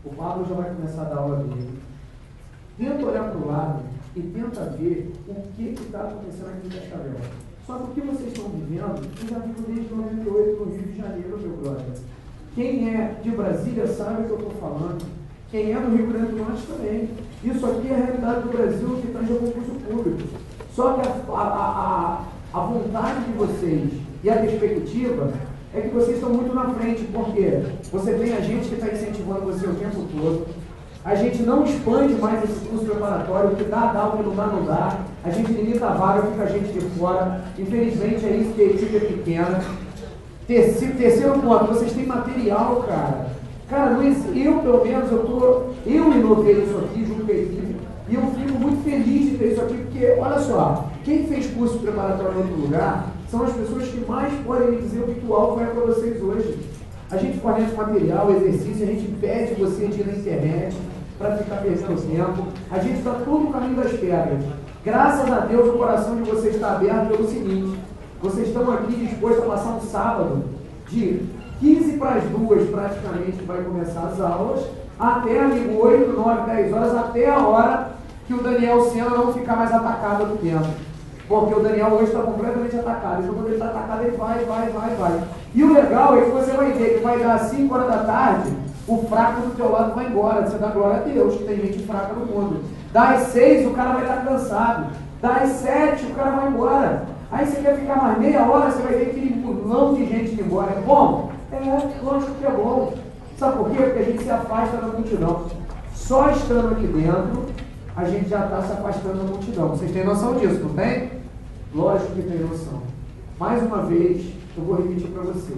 O Pablo já vai começar a dar aula dele. Tenta olhar para o lado e tenta ver o que está acontecendo aqui em Cascavel. Só que o que vocês estão vivendo, eu já vivo desde 98 no Rio de Janeiro, meu brother. Quem é de Brasília sabe o que eu estou falando. Quem é do Rio Grande do Norte também. Isso aqui é a realidade do Brasil que tange ao concurso público. Só que a vontade de vocês e a perspectiva é que vocês estão muito na frente, porque você tem a gente que está incentivando você o tempo todo. A gente não expande mais esse curso preparatório, o que dá, o que não dá, não dá. A gente limita a vaga, fica a gente de fora. Infelizmente é isso que a equipe é pequena. Terceiro ponto, vocês têm material, cara. Cara, eu pelo menos, eu inovei isso aqui junto com a equipe. E eu fico muito feliz de ter isso aqui, porque, olha só, quem fez curso preparatório em outro lugar são as pessoas que mais podem me dizer o que o alvo é para vocês hoje. A gente fornece material, exercício, a gente pede você de ir na internet para ficar perdendo tempo. A gente está todo no caminho das pedras. Graças a Deus o coração de vocês está aberto pelo seguinte: vocês estão aqui dispostos a passar um sábado de 15 para as 2 praticamente vai começar as aulas, até amigo 8, 9, 10 horas, até a hora que o Daniel Sena não ficar mais atacado do tempo. Porque o Daniel hoje está completamente atacado. Então quando ele está atacado, ele vai. E o legal é que você vai ver que vai dar às 5 horas da tarde, o fraco do teu lado vai embora. Você dá glória a Deus, que tem gente fraca no mundo. Às 6 o cara vai estar cansado. Às 7 o cara vai embora. Aí você quer ficar mais meia hora, você vai ver aquele mulão de gente indo embora. É bom? É, lógico que é bom. Sabe por quê? Porque a gente se afasta da multidão. Só estando aqui dentro, a gente já está se afastando da multidão. Vocês têm noção disso, não tem? Lógico que tem noção. Mais uma vez, eu vou repetir para vocês.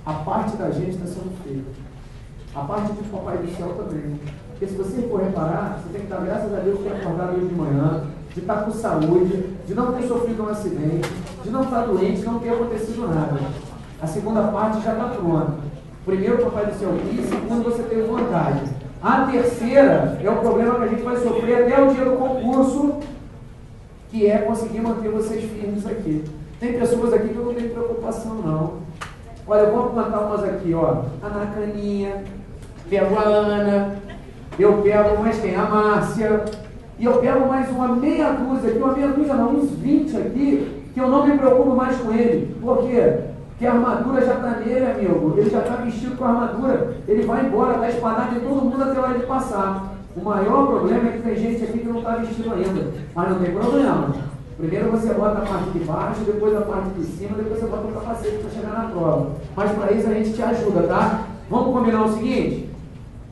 A parte da gente está sendo feita. A parte do Papai do Céu também. Porque se você for reparar, você tem que dar graças a Deus de ter acordado hoje de manhã, de estar com saúde, de não ter sofrido um acidente, de não estar doente, de não ter acontecido nada. A segunda parte já está pronta. Primeiro, o Papai do Céu quis, segundo, você teve vontade. A terceira é o problema que a gente vai sofrer até o dia do concurso, que é conseguir manter vocês firmes aqui. Tem pessoas aqui que eu não tenho preocupação, não. Olha, eu vou plantar umas aqui, ó. A Nacaninha, pego a Ana, eu pego mais quem? A Márcia, e eu pego mais uma meia dúzia aqui, não, uns 20 aqui, que eu não me preocupo mais com ele. Por quê? Porque a armadura já está nele, amigo. Ele já está vestido com a armadura. Ele vai embora, está espadado em todo mundo até a hora de passar. O maior problema é que tem gente aqui que não está vestido ainda. Mas não tem problema. Primeiro você bota a parte de baixo, depois a parte de cima, depois você bota o capacete para chegar na prova. Mas para isso a gente te ajuda, tá? Vamos combinar o seguinte?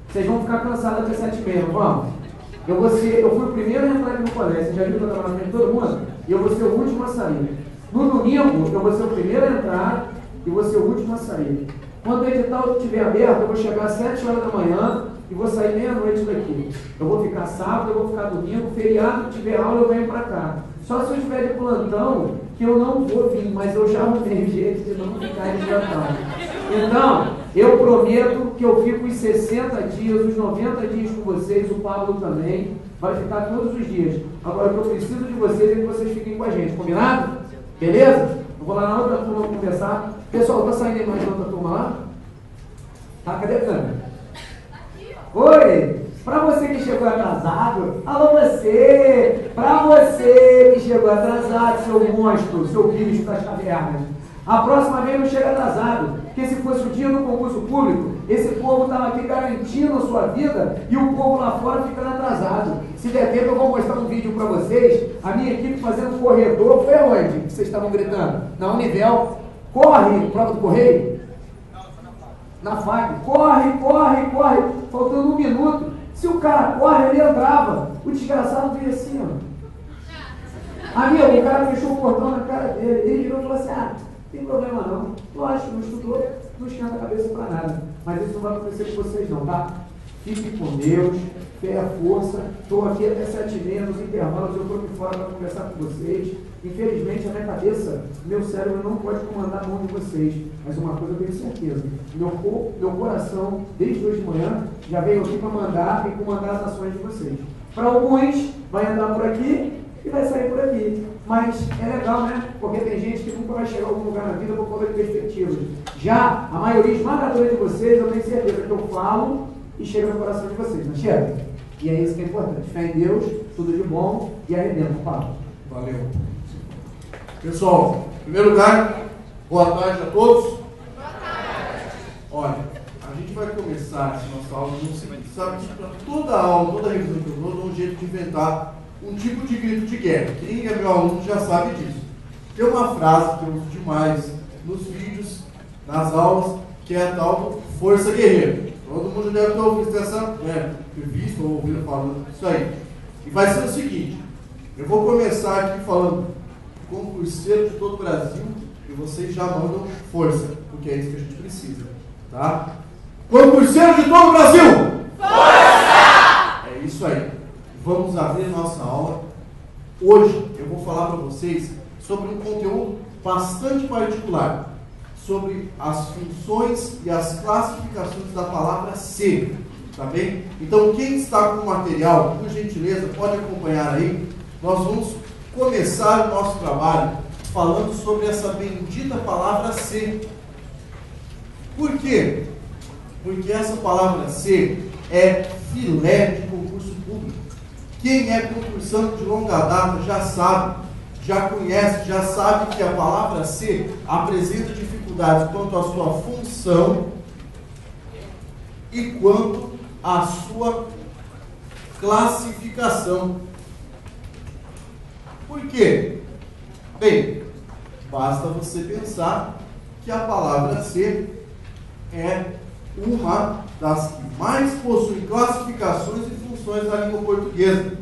Vocês vão ficar cansados até 7h30, vamos? Eu fui o primeiro a entrar aqui no colégio. Você já viu que eu estava na frente de todo mundo? E eu vou ser o último a sair. No domingo, eu vou ser o primeiro a entrar e vou ser o último a sair. Quando o edital estiver aberto, eu vou chegar às 7 horas da manhã e vou sair meia-noite daqui. Eu vou ficar sábado, eu vou ficar domingo, feriado, tiver aula, eu venho para cá. Só se eu estiver de plantão, que eu não vou vir, mas eu já arrumei jeito de não ficar de plantão. Então, eu prometo que eu fico os 60 dias, os 90 dias com vocês, o Pablo também, vai ficar todos os dias. Agora, o que eu preciso de vocês é que vocês fiquem com a gente, combinado? Beleza? Eu vou lá na outra turma conversar. Pessoal, tá saindo aí mais outra turma lá? Tá, cadê a câmera? Oi! Para você que chegou atrasado, alô você! Para você que chegou atrasado, seu monstro, seu bicho das cavernas. A próxima vez não chega atrasado, porque se fosse o dia do concurso público, esse povo estava aqui garantindo a sua vida e o povo lá fora ficando atrasado. Se der tempo, eu vou mostrar um vídeo para vocês, a minha equipe fazendo corredor. Foi aonde que vocês estavam gritando? Na Univel. Corre, prova do correio? Na FAC. Corre, faltando 1 minuto. Se o cara corre, ele entrava. O desgraçado veio assim, ó. Amigo, o cara fechou o portão na cara dele. Ele virou e falou assim: ah, não tem problema não. Lógico, não estudou, não esquenta a cabeça para nada. Mas isso não vai acontecer com vocês não, tá? Fique com Deus, fé, força. Estou aqui até 7h30 nos intervalos, eu estou aqui fora para conversar com vocês. Infelizmente, a minha cabeça, meu cérebro não pode comandar a mão de vocês. Mas uma coisa eu tenho certeza: meu coração, desde hoje de manhã, já veio aqui para mandar e comandar as ações de vocês. Para alguns, vai andar por aqui e vai sair por aqui. Mas é legal, né? Porque tem gente que nunca vai chegar a algum lugar na vida por conta de perspectivas. Já a maioria esmagadora de vocês, eu tenho certeza que eu falo e chega no coração de vocês, não chega? E é isso que é importante. Fé em Deus, tudo de bom e arrebenta, Paulo. Valeu. Pessoal, em primeiro lugar, boa tarde a todos. Boa tarde. Olha, a gente vai começar essa nossa aula no seguinte, sabe que para toda aula, toda revisão que eu dou um jeito de inventar um tipo de grito de guerra. Quem é meu aluno já sabe disso. Tem uma frase que eu uso demais nos vídeos, nas aulas, que é a tal do Força Guerreira. Todo mundo deve ter ouvido essa, visto ou ouvido falando isso aí. E vai ser o seguinte, eu vou começar aqui falando concurseiro de todo o Brasil e vocês já mandam força, porque é isso que a gente precisa, tá? Concurseiro de todo o Brasil! Força! É isso aí. Vamos abrir nossa aula. Hoje eu vou falar para vocês sobre um conteúdo bastante particular, sobre as funções e as classificações da palavra ser, tá bem? Então quem está com o material, por gentileza, pode acompanhar aí. Nós vamos começar o nosso trabalho falando sobre essa bendita palavra ser. Por quê? Porque essa palavra ser é filé de concurso público. Quem é concursante de longa data já sabe, já conhece, já sabe que a palavra ser apresenta dificuldades quanto à sua função e quanto à sua classificação. Por quê? Bem, basta você pensar que a palavra ser é uma das que mais possui classificações e funções da língua portuguesa.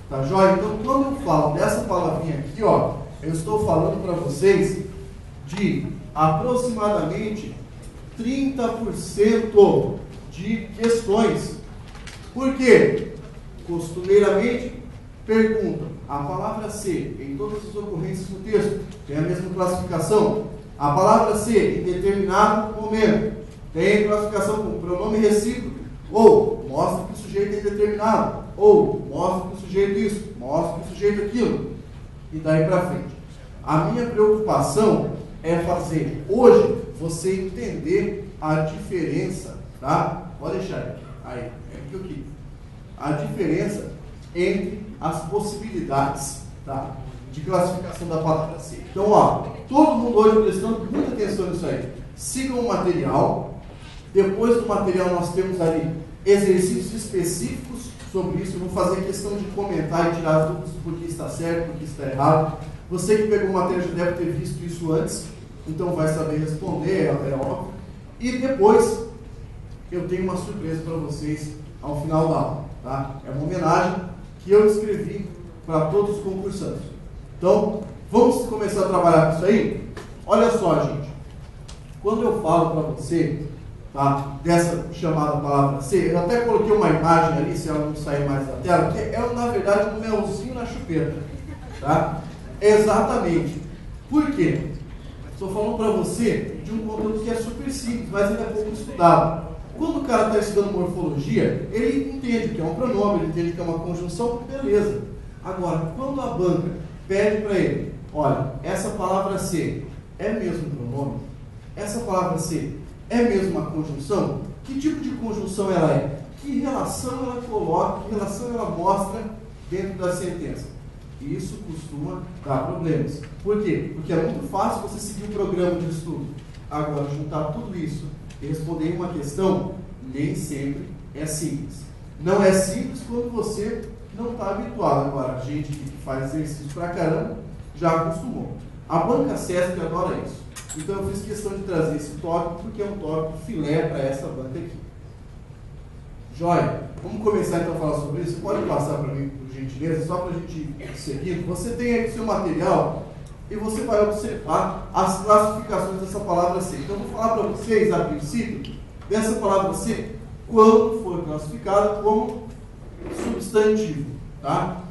Tá joia? Então, quando eu falo dessa palavrinha aqui, ó, eu estou falando para vocês de aproximadamente 30% de questões. Por quê? Costumeiramente, perguntam, a palavra ser, em todas as ocorrências no texto, tem a mesma classificação? A palavra ser, em determinado momento, tem classificação com pronome recíproco, ou mostra que o sujeito é determinado, ou mostra que o sujeito isso, mostra que o sujeito aquilo, e daí para frente. A minha preocupação é fazer hoje você entender a diferença, tá? Pode deixar aí, é aqui o que? A diferença entre as possibilidades, tá? De classificação da palavra ser. Então, ó, todo mundo hoje prestando muita atenção nisso aí. Sigam o material. Depois do material nós temos ali exercícios específicos sobre isso. Eu vou fazer questão de comentar e tirar as dúvidas do porquê está certo, porquê está errado. Você que pegou o material já deve ter visto isso antes, então vai saber responder, é óbvio. E depois eu tenho uma surpresa para vocês ao final da aula, tá? É uma homenagem que eu escrevi para todos os concursantes. Então, vamos começar a trabalhar com isso aí? Olha só, gente. Quando eu falo para você, tá, dessa chamada palavra ser, eu até coloquei uma imagem ali, se ela não sair mais da tela, que é, na verdade, um melzinho na chupeta. Tá? Exatamente. Por quê? Estou falando para você de um conteúdo que é super simples, mas ele é pouco estudado. Quando o cara está estudando morfologia, ele entende que é um pronome, ele entende que é uma conjunção, beleza. Agora, quando a banca pede para ele, olha, essa palavra ser é mesmo um pronome? Essa palavra ser é mesmo uma conjunção? Que tipo de conjunção ela é? Que relação ela coloca, que relação ela mostra dentro da sentença? E isso costuma dar problemas. Por quê? Porque é muito fácil você seguir um programa de estudo. Agora, juntar tudo isso e responder uma questão, nem sempre é simples. Não é simples quando você não está habituado. Agora, a gente que faz exercício pra caramba, já acostumou. A banca SESC adora isso. Então eu fiz questão de trazer esse tópico, porque é um tópico filé para essa banca aqui. Joia? Vamos começar então a falar sobre isso. Você pode passar para mim, por gentileza, só para a gente ir seguindo. Você tem aí o seu material e você vai observar as classificações dessa palavra ser. Então eu vou falar para vocês, a princípio, dessa palavra ser, quando for classificada como substantivo. Tá?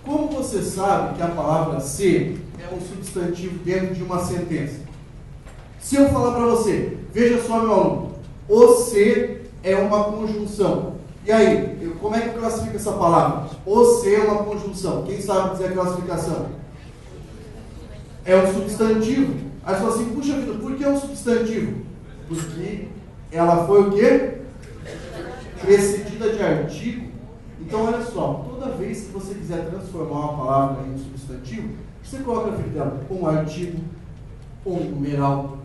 Como você sabe que a palavra ser é um substantivo dentro de uma sentença? Se eu falar para você, veja só, meu aluno, o ser é uma conjunção. E aí, como é que eu classifico essa palavra? O ser é uma conjunção. Quem sabe dizer a classificação? É um substantivo. Aí você fala assim, puxa vida, por que é um substantivo? Porque ela foi o quê? precedida de artigo. Então, olha só, toda vez que você quiser transformar uma palavra em um substantivo, você coloca na frente dela um artigo, ou um numeral,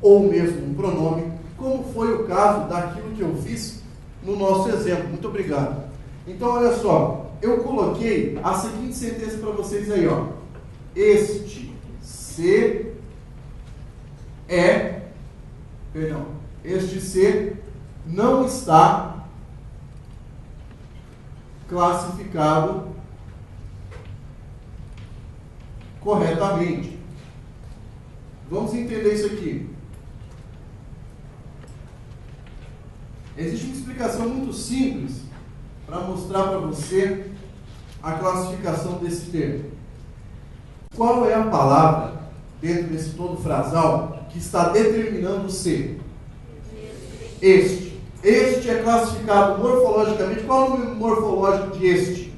ou mesmo um pronome, como foi o caso daquilo que eu fiz no nosso exemplo. Muito obrigado. Então, olha só, eu coloquei a seguinte sentença para vocês aí, ó. Este C não está classificado corretamente. Vamos entender isso aqui. Existe uma explicação muito simples para mostrar para você a classificação desse termo. Qual é a palavra dentro desse todo frasal que está determinando o ser? Este. Este é classificado morfologicamente. Qual é o nome morfológico de este?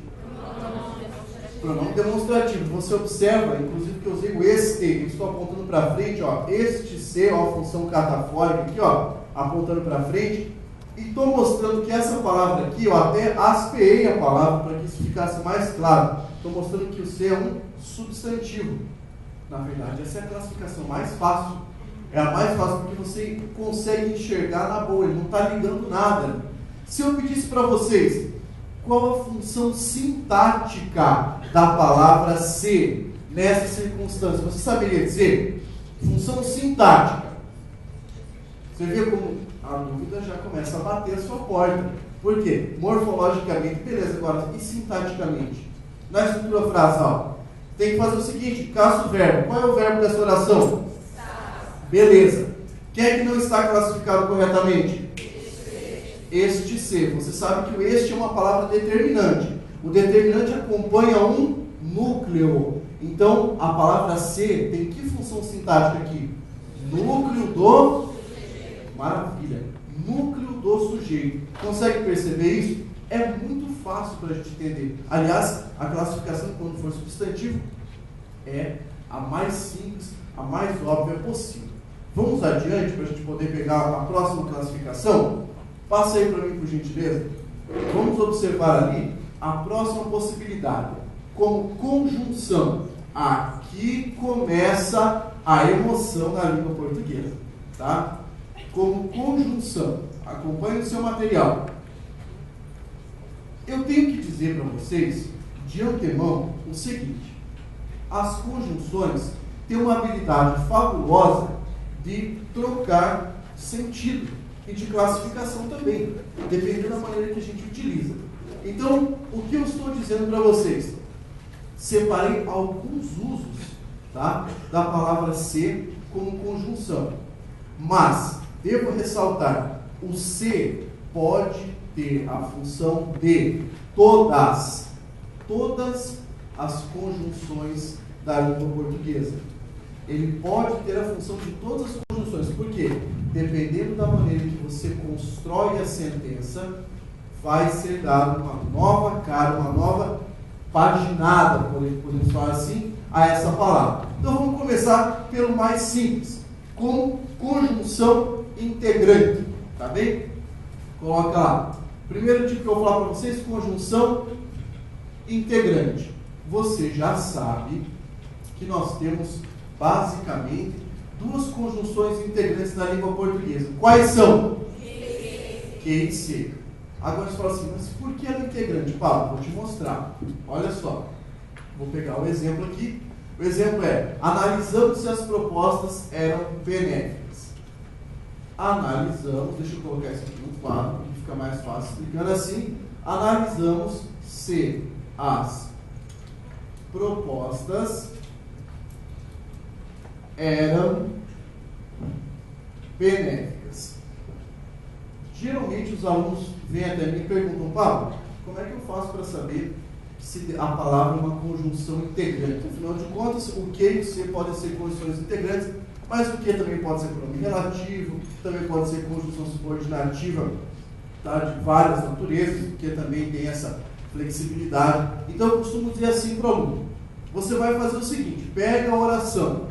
Pronome demonstrativo. Você observa, inclusive, que eu usei o este. Eu estou apontando para frente, ó. Este ser, ó, a função catafórica aqui, ó, apontando para frente. E estou mostrando que essa palavra aqui, eu até aspeei a palavra para que isso ficasse mais claro. Estou mostrando que o ser é um substantivo. Na verdade, essa é a classificação mais fácil. É a mais fácil porque você consegue enxergar na boa, ele não está ligando nada. Se eu pedisse para vocês qual a função sintática da palavra ser nessa circunstância, você saberia dizer? Função sintática. Você vê como a dúvida já começa a bater a sua porta. Por quê? Morfologicamente, beleza, agora, e sintaticamente? Na estrutura frasal, tem que fazer o seguinte, caça o verbo. Qual é o verbo dessa oração? Está. Beleza. Quem é que não está classificado corretamente? Este ser. Você sabe que o este é uma palavra determinante. O determinante acompanha um núcleo. Então, a palavra ser tem que função sintática aqui? Núcleo do... Maravilha. Núcleo do sujeito. Consegue perceber isso? É muito fácil para a gente entender. Aliás, a classificação, quando for substantivo, é a mais simples, a mais óbvia possível. Vamos adiante para a gente poder pegar a próxima classificação? Passa aí para mim, por gentileza. Vamos observar ali a próxima possibilidade. Como conjunção. Aqui começa a emoção na língua portuguesa. Tá? Como conjunção. Acompanhe o seu material. Eu tenho que dizer para vocês, de antemão, o seguinte. As conjunções têm uma habilidade fabulosa de trocar sentido e de classificação também, dependendo da maneira que a gente utiliza. Então, o que eu estou dizendo para vocês? Separei alguns usos, tá, da palavra ser como conjunção. Mas, devo ressaltar, o ser pode ter a função de todas as conjunções da língua portuguesa. Ele pode ter a função de todas as conjunções. Por quê? Dependendo da maneira que você constrói a sentença, vai ser dada uma nova cara, uma nova paginada, podemos falar assim, a essa palavra. Então vamos começar pelo mais simples, como conjunção integrante. Tá bem? Coloca lá. Primeiro tipo que eu vou falar para vocês, conjunção integrante. Você já sabe que nós temos basicamente duas conjunções integrantes na língua portuguesa. Quais são? Que e se. Agora você fala assim, mas por que ela é integrante? Paulo, vou te mostrar. Olha só. Vou pegar o exemplo aqui. O exemplo é, analisamos se as propostas eram benéficas. Analisamos, deixa eu colocar isso aqui no quadro, para ficar mais fácil. Explicando assim, analisamos se as propostas eram benéficas. Geralmente os alunos vêm até mim e perguntam, Pablo, como é que eu faço para saber se a palavra é uma conjunção integrante? Afinal de contas, o que e o se podem ser conjunções integrantes, mas o que também pode ser pronome relativo, também pode ser conjunção subordinativa, tá, de várias naturezas, porque também tem essa flexibilidade. Então eu costumo dizer assim para o aluno, você vai fazer o seguinte, pega a oração,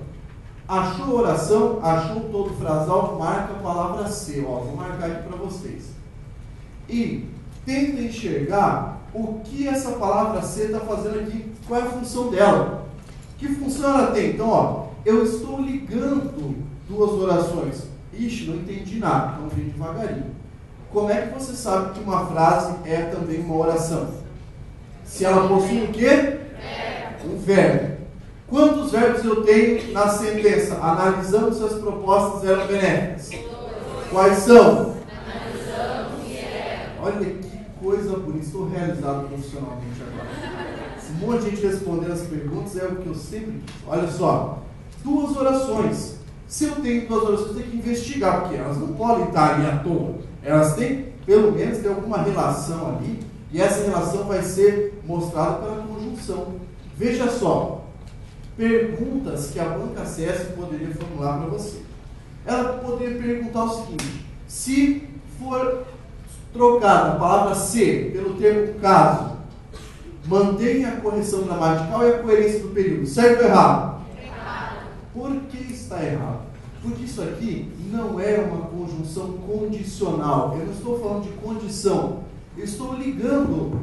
achou a oração, achou todo o frasal, marca a palavra ser, ó, vou marcar aqui para vocês. E tenta enxergar o que essa palavra ser está fazendo aqui, qual é a função dela. Que função ela tem? Então, ó, eu estou ligando duas orações. Ixi, não entendi nada, então vem devagarinho. Como é que você sabe que uma frase é também uma oração? Se ela possui o quê? Um verbo. Quantos verbos eu tenho na sentença? Analisando se as propostas eram benéficas. Quais são? Olha que coisa bonita, estou realizado profissionalmente agora. Esse monte de gente respondendo as perguntas é o que eu sempre quis. Olha só, duas orações. Se eu tenho duas orações, eu tenho que investigar, porque elas não podem estar ali à toa. Elas têm, pelo menos, ter alguma relação ali, e essa relação vai ser mostrada pela conjunção. Veja só, perguntas que a banca CESP poderia formular para você. Ela poderia perguntar o seguinte: se for trocada a palavra ser pelo termo caso, mantenha a correção gramatical e a coerência do período. Certo ou errado? Errado. Por que está errado? Porque isso aqui não é uma conjunção condicional. Eu não estou falando de condição. Eu estou ligando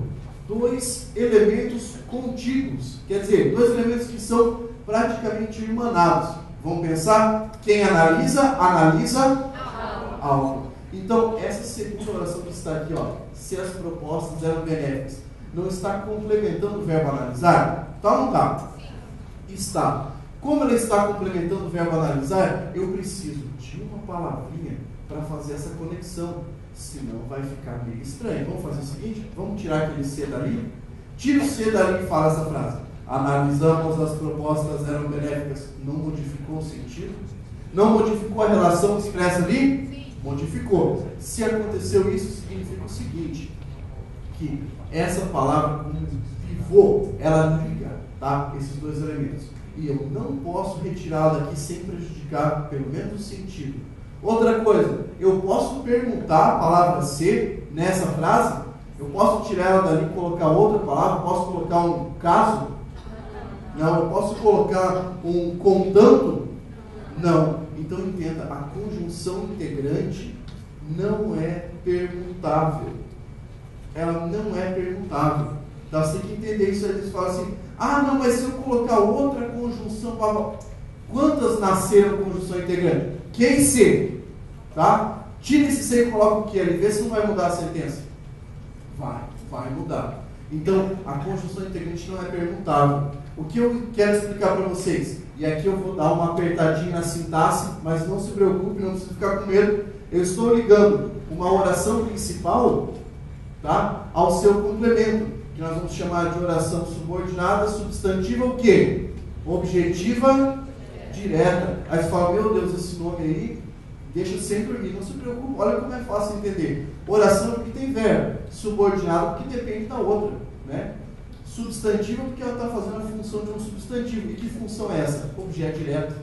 dois elementos contíguos. Quer dizer, dois elementos que são praticamente irmanados. Vamos pensar? Quem analisa, analisa algo. Então, essa segunda oração que está aqui, ó, se as propostas eram benéficas, não está complementando o verbo analisar? Tá ou não está? Está. Como ela está complementando o verbo analisar, eu preciso de uma palavrinha para fazer essa conexão. Senão vai ficar meio estranho. Vamos fazer o seguinte? Vamos tirar aquele C dali? Tira o C dali e fala essa frase. Analisamos as propostas eram benéficas. Não modificou o sentido? Não modificou a relação expressa ali? Sim. Modificou. Se aconteceu isso, significa o seguinte: que essa palavra, como pivô, ela liga, tá, esses dois elementos. E eu não posso retirá-la daqui sem prejudicar, pelo menos, o sentido. Outra coisa, eu posso perguntar a palavra ser nessa frase? Eu posso tirar ela dali e colocar outra palavra? Posso colocar um caso? Não. Eu posso colocar um contanto? Não. Então entenda, a conjunção integrante não é perguntável. Ela não é perguntável. Então você tem que entender isso aí. Eles falam assim: ah, não, mas se eu colocar outra conjunção, quantas nasceram conjunção integrante? Quem ser? Tá? Tira esse ser e coloca o que ali, vê se não vai mudar a sentença. Vai mudar. Então, a conjunção integrante não é perguntável. O que eu quero explicar para vocês, e aqui eu vou dar uma apertadinha na sintaxe, mas não se preocupe, não precisa ficar com medo. Eu estou ligando uma oração principal, tá, ao seu complemento, que nós vamos chamar de oração subordinada, substantiva o quê? Objetiva direta. Aí você fala: meu Deus, esse nome aí deixa sem dormir. Não se preocupe, olha como é fácil entender. Oração é porque tem verbo, subordinado porque depende da outra, né? Substantiva porque ela está fazendo a função de um substantivo. E que função é essa? Objeto direto.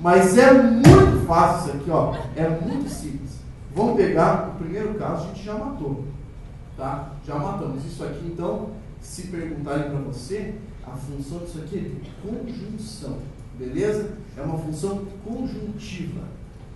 Mas é muito fácil isso aqui, ó. É muito simples. Vamos pegar o primeiro caso, a gente já matou, tá? Já matamos. Isso aqui, então, se perguntarem para você, a função disso aqui é de conjunção. Beleza? É uma função conjuntiva.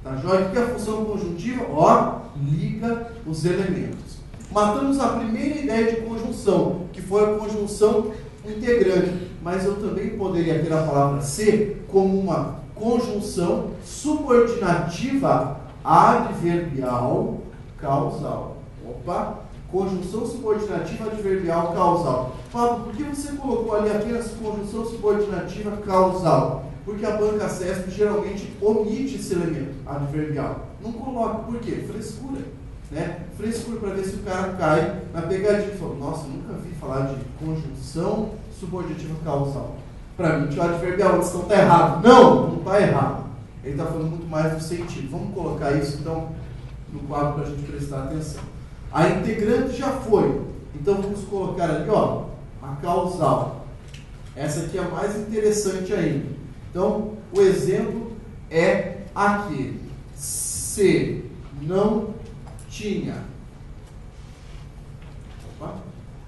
Tá joia? O que é a função conjuntiva? Ó, liga os elementos. Matamos a primeira ideia de conjunção, que foi a conjunção integrante. Mas eu também poderia ter a palavra ser como uma conjunção subordinativa adverbial causal. Opa! Conjunção subordinativa adverbial causal. Fábio, por que você colocou ali apenas conjunção subordinativa causal? Porque a banca CESP geralmente omite esse elemento adverbial. Não coloca. Por quê? Frescura. Né? Frescura para ver se o cara cai na pegadinha e fala: nossa, nunca vi falar de conjunção subordinativa causal. Para mim, o adverbial então está errado. Não está errado. Ele está falando muito mais do sentido. Vamos colocar isso, então, no quadro para a gente prestar atenção. A integrante já foi. Então, vamos colocar ali, ó, a causal. Essa aqui é a mais interessante ainda. Então, o exemplo é aquele: se não tinha,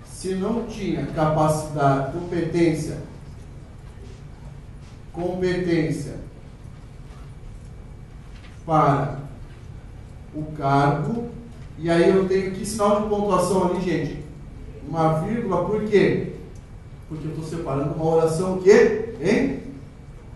se não tinha capacidade, competência para o cargo E aí eu tenho que sinal de pontuação ali, gente. Uma vírgula, por quê? Porque eu estou separando uma oração o quê? Hein?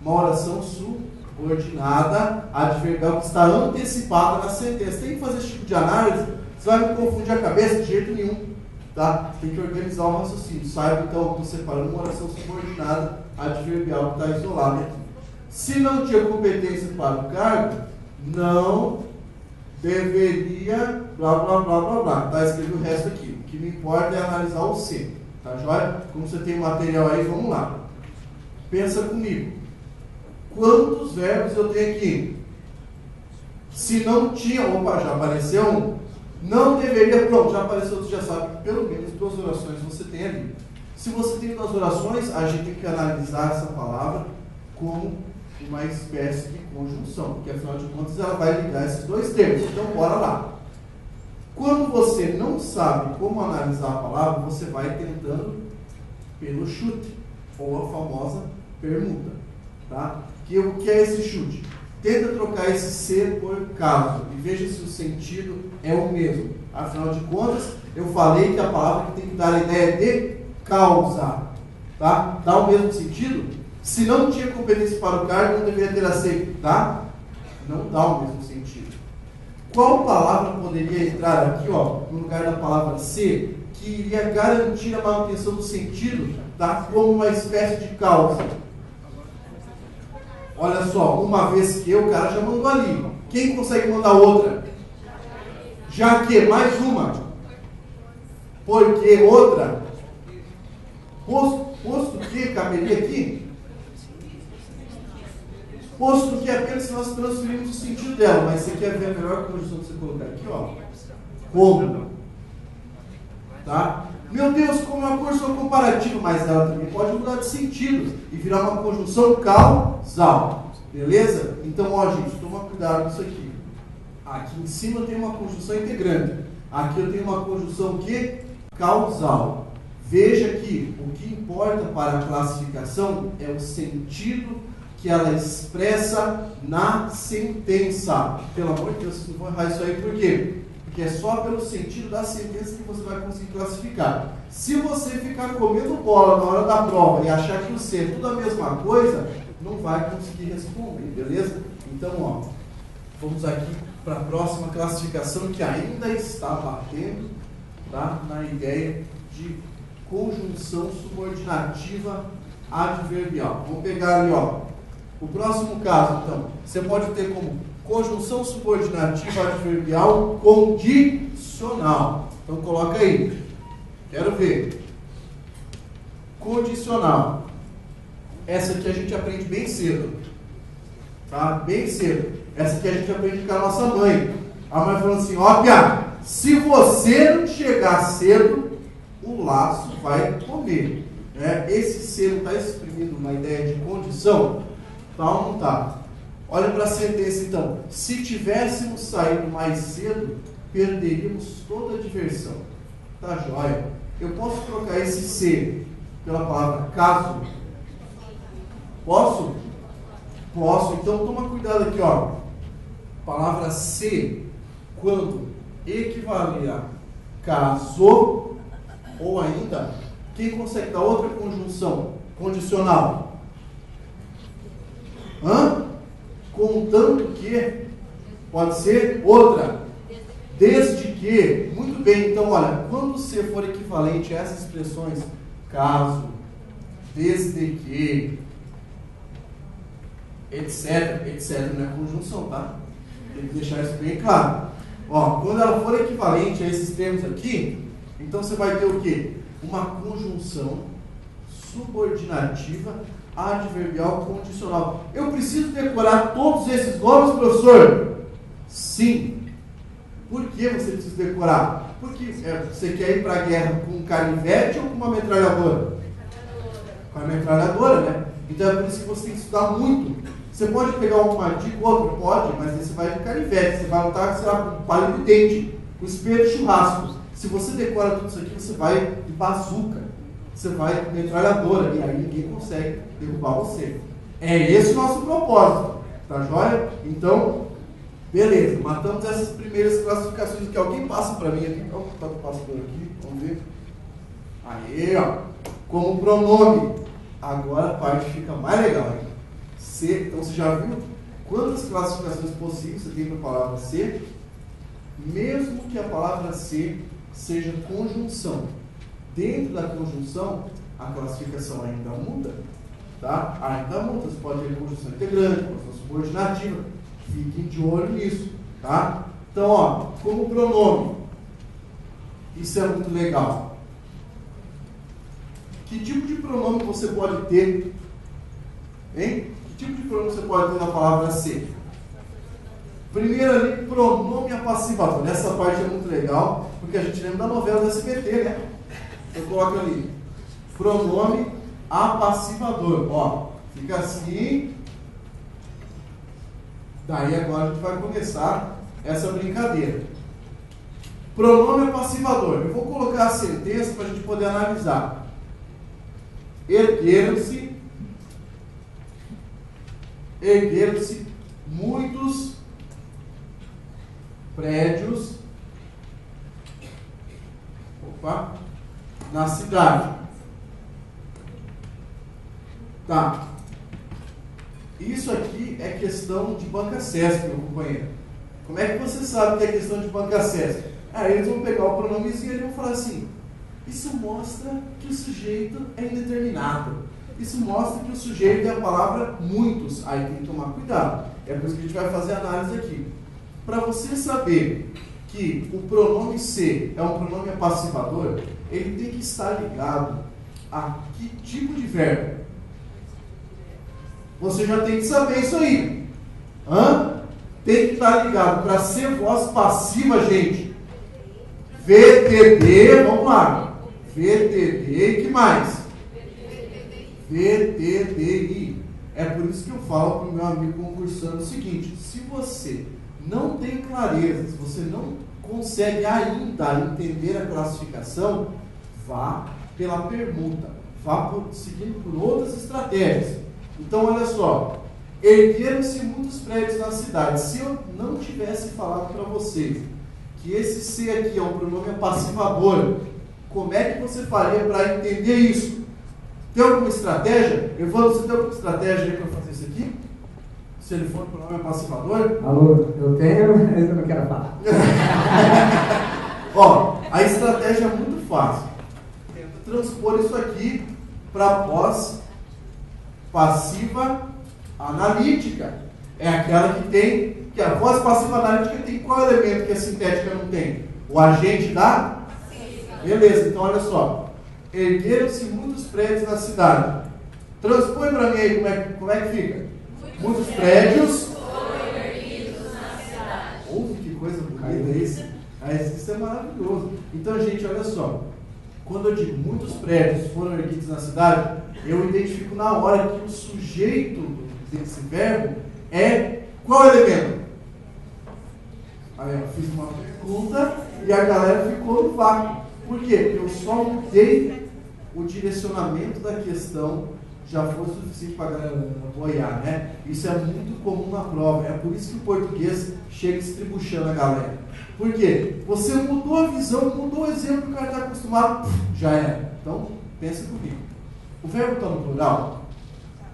Uma oração subordinada adverbial que está antecipada na sentença. Tem que fazer esse tipo de análise, você vai me confundir a cabeça de jeito nenhum. Tá? Tem que organizar o raciocínio. Saiba então que estou separando uma oração subordinada adverbial que está isolada aqui. Se não tinha competência para o cargo, não deveria blá blá blá blá blá. Tá? Escrevi o resto aqui. O que me importa é analisar o C. Tá joia? Como você tem material aí, vamos lá. Pensa comigo. Quantos verbos eu tenho aqui? Se não tinha, opa, já apareceu um. Não deveria, pronto, já apareceu, você já sabe que pelo menos 2 orações você tem ali. Se você tem 2 orações, a gente tem que analisar essa palavra como uma espécie de conjunção, porque afinal de contas ela vai ligar esses 2 termos. Então, bora lá. Quando você não sabe como analisar a palavra, você vai tentando pelo chute, ou a famosa permuta. Tá? O que é esse chute? Tenta trocar esse ser por caso e veja se o sentido é o mesmo. Afinal de contas, eu falei que a palavra tem que dar a ideia de causa. Tá? Dá o mesmo sentido? Se não tinha competência para o cargo, não deveria ter aceito. Tá? Não dá o mesmo sentido. Qual palavra poderia entrar aqui, ó, no lugar da palavra ser, que iria garantir a manutenção do sentido, tá? Como uma espécie de causa? Olha só, uma vez que o cara já mandou ali. Quem consegue mandar outra? Já que, mais uma. Porque outra. Posto que caberia aqui? Posto que apenas nós transferimos o sentido dela. Mas você quer ver a melhor conjunção que você colocar aqui, ó? Como? Tá? Meu Deus, como é uma conjunção comparativa, mas ela também pode mudar de sentido e virar uma conjunção causal. Beleza? Então, ó, gente, toma cuidado com isso aqui. Aqui em cima eu tenho uma conjunção integrante. Aqui eu tenho uma conjunção que? Causal. Veja que o que importa para a classificação é o sentido que ela expressa na sentença. Pelo amor de Deus, vocês não vão errar isso aí, por quê? Porque é só pelo sentido da sentença que você vai conseguir classificar. Se você ficar comendo bola na hora da prova e achar que o C é tudo a mesma coisa, não vai conseguir responder, beleza? Então, ó, vamos aqui para a próxima classificação que ainda está batendo, tá? Na ideia de conjunção subordinativa adverbial. Vamos pegar ali, ó, o próximo caso, então. Você pode ter como conjunção subordinativa adverbial condicional. Então, coloca aí. Quero ver. Condicional. Essa aqui a gente aprende bem cedo. Tá? Bem cedo. Essa aqui a gente aprende com a nossa mãe. A mãe falou assim, ó, Pia, se você não chegar cedo, o laço vai comer. Esse ser está exprimindo uma ideia de condição? Tá ou não tá? Olha para a sentença então. Se tivéssemos saído mais cedo, perderíamos toda a diversão. Tá joia? Eu posso trocar esse ser pela palavra caso? Posso? Posso. Então toma cuidado aqui, ó. Palavra se, quando equivaler a caso, ou ainda, quem consegue dar outra conjunção condicional? Contanto que pode ser outra. Desde que. Muito bem, então olha, quando se for equivalente a essas expressões, caso, desde que, etc, etc, não é conjunção, tá? Tem que deixar isso bem claro. Ó, quando ela for equivalente a esses termos aqui, então você vai ter o quê? Uma conjunção subordinativa adverbial condicional. Eu preciso decorar todos esses nomes, professor? Sim. Por que você precisa decorar? Porque você quer ir para a guerra com um canivete ou com uma metralhadora? Com a metralhadora, né? Então é por isso que você tem que estudar muito. Você pode pegar uma dica ou outra? Pode, mas aí você vai com canivete. Você vai lutar, sei lá, com palha de dente, com espelho de churrasco. Se você decora tudo isso aqui, você vai de bazuca. Você vai com metralhadora e aí ninguém consegue derrubar você. É esse o nosso propósito, tá joia? Então, Beleza, matamos essas primeiras classificações aqui. Alguém passa para mim aqui. Qual está o pastor aqui? Vamos ver. Aí, ó. Como pronome. Agora a parte fica mais legal aqui. Ser. Então você já viu quantas classificações possíveis você tem para a palavra ser? Mesmo que a palavra ser seja conjunção. Dentro da conjunção, a classificação ainda muda. Tá? Ainda muda. Você pode ter conjunção integrante, conjunção subordinativa. Fiquem de olho nisso. Tá? Então, ó, como pronome. Isso é muito legal. Que tipo de pronome você pode ter? Hein? Que tipo de pronome você pode ter na palavra ser? Primeiro ali, pronome apassivador. Essa parte é muito legal, porque a gente lembra da novela do SBT, né? Eu coloco ali, pronome apassivador. Ó, fica assim. Daí agora a gente vai começar essa brincadeira. Pronome apassivador. Eu vou colocar a sentença para a gente poder analisar. Ergueram-se muitos prédios na cidade. Tá. Isso aqui é questão de banca CESP, meu companheiro. Como é que você sabe que é questão de banca CESP? Aí eles vão pegar o pronomezinho e vão falar assim: isso mostra que o sujeito é indeterminado. Isso mostra que o sujeito é a palavra muitos. Aí tem que tomar cuidado. É por isso que a gente vai fazer a análise aqui. Para você saber que o pronome ser é um pronome apassivador, ele tem que estar ligado a que tipo de verbo? Você já tem que saber isso aí. Tem que estar ligado para ser voz passiva, gente. VTD, vamos lá. VTD e que mais? VTDI. É por isso que eu falo para o meu amigo concursando o seguinte: se você não tem clareza, se você não consegue ainda entender a classificação, vá pela permuta, seguindo por outras estratégias. Então, olha só, ergueram-se muitos prédios na cidade. Se eu não tivesse falado para vocês que esse ser aqui é um pronome apassivador, como é que você faria para entender isso? Tem alguma estratégia? Evandro, você tem alguma estratégia aí para fazer isso aqui? Se ele for um pronome apassivador? Alô, eu tenho, mas eu não quero falar. Ó, a estratégia é muito fácil. Tenta transpor isso aqui para a voz passiva analítica. É aquela que a voz passiva analítica tem qual elemento que a sintética não tem? O agente da? Beleza, então olha só. Ergueram-se muitos prédios na cidade. Transpõe para mim aí como é que fica. Muitos prédios foram erguidos na cidade. Que coisa bonita isso. Isso é maravilhoso. Então, gente, olha só. Quando eu digo muitos prédios foram erguidos na cidade, eu identifico na hora que o sujeito desse verbo é qual elemento? Aí eu fiz uma pergunta e a galera ficou no vácuo. Por quê? Porque eu só mudei o direcionamento da questão, já foi suficiente para a galera boiar, né? Isso é muito comum na prova. É por isso que o português chega estribuchando a galera. Por quê? Você mudou a visão, mudou o exemplo que o cara está acostumado, já era. Então, pensa comigo. O verbo está no plural?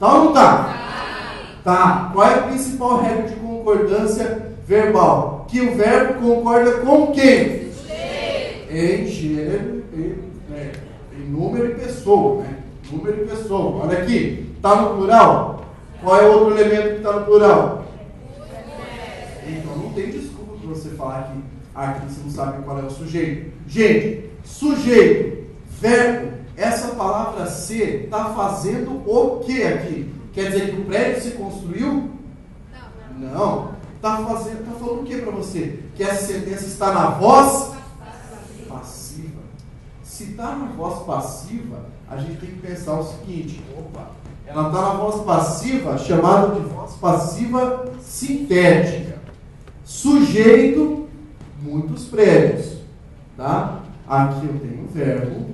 Tá ou não está? Tá. Qual é a principal regra de concordância verbal? Que o verbo concorda com quem? Em gênero, em número e pessoa, né? Número e pessoa. Olha aqui, está no plural? Qual é o outro elemento que está no plural? Então não tem desculpa para você falar que aqui você não sabe qual é o sujeito. Gente, sujeito, verbo, essa palavra ser está fazendo o que aqui? Quer dizer que o prédio se construiu? Não. Está falando o que para você? Que essa sentença está na voz passiva. Se está na voz passiva, a gente tem que pensar o seguinte: ela está na voz passiva, chamada de voz passiva sintética. Sujeito, muitos prédios. Tá? Aqui eu tenho um verbo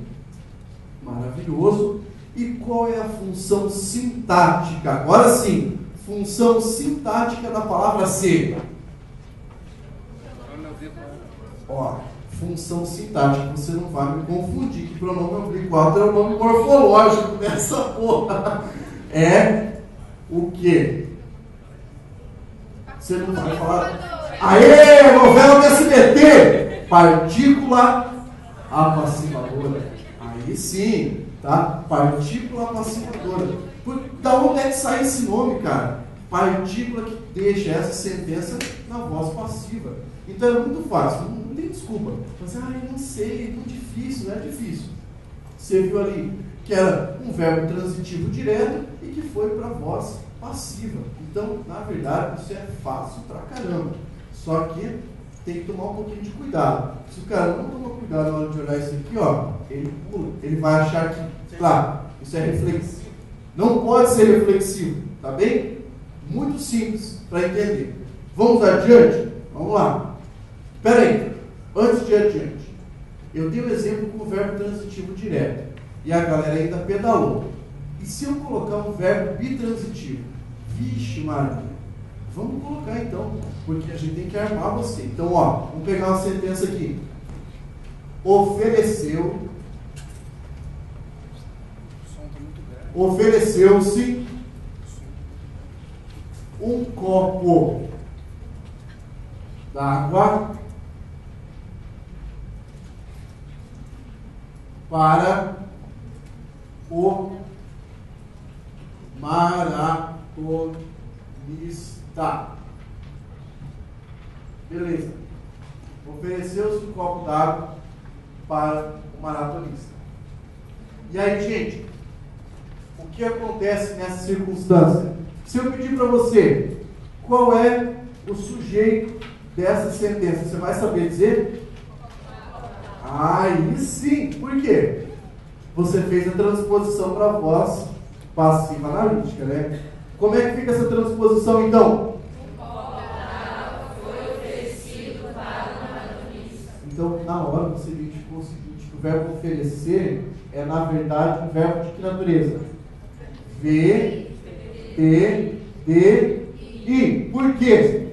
maravilhoso. E qual é a função sintática? Agora sim, função sintática da palavra ser. Ó, função sintática, você não vai me confundir que pronome oblíquo alto é o nome morfológico dessa porra. É o quê? Você não vai falar. Aê, novela do SBT! Partícula apassivadora. Aí sim, tá? Partícula apassivadora. Da onde é que sai esse nome, cara? Partícula que deixa essa sentença na voz passiva. Então é muito fácil, não tem desculpa. Você, eu não sei, é muito difícil, não é difícil. Você viu ali que era um verbo transitivo direto e que foi para voz passiva. Então, na verdade, isso é fácil pra caramba. Só que tem que tomar um pouquinho de cuidado. Se o cara não tomar cuidado na hora de olhar isso aqui, ó, ele pula, ele vai achar que, claro, isso é reflexivo. Não pode ser reflexivo, tá bem? Muito simples para entender. Vamos adiante? Vamos lá. Espera aí, antes de ir adiante, eu dei um exemplo com o verbo transitivo direto e a galera ainda pedalou. E se eu colocar um verbo bitransitivo? Vixe, Maria, vamos colocar então, porque a gente tem que armar você. Então, ó, vamos pegar uma sentença aqui. Ofereceu-se um copo d'água para o maratonista. Beleza. Ofereceu-se um copo d'água para o maratonista. E aí, gente, o que acontece nessa circunstância? Se eu pedir para você qual é o sujeito dessa sentença, você vai saber dizer? Aí sim. Por quê? Você fez a transposição para a voz passiva analítica, né? Como é que fica essa transposição, então? Foi oferecido para o maratonista. Então, na hora você identificou o seguinte, que o verbo oferecer é, na verdade, um verbo de que natureza? V, T, D, I. Por quê?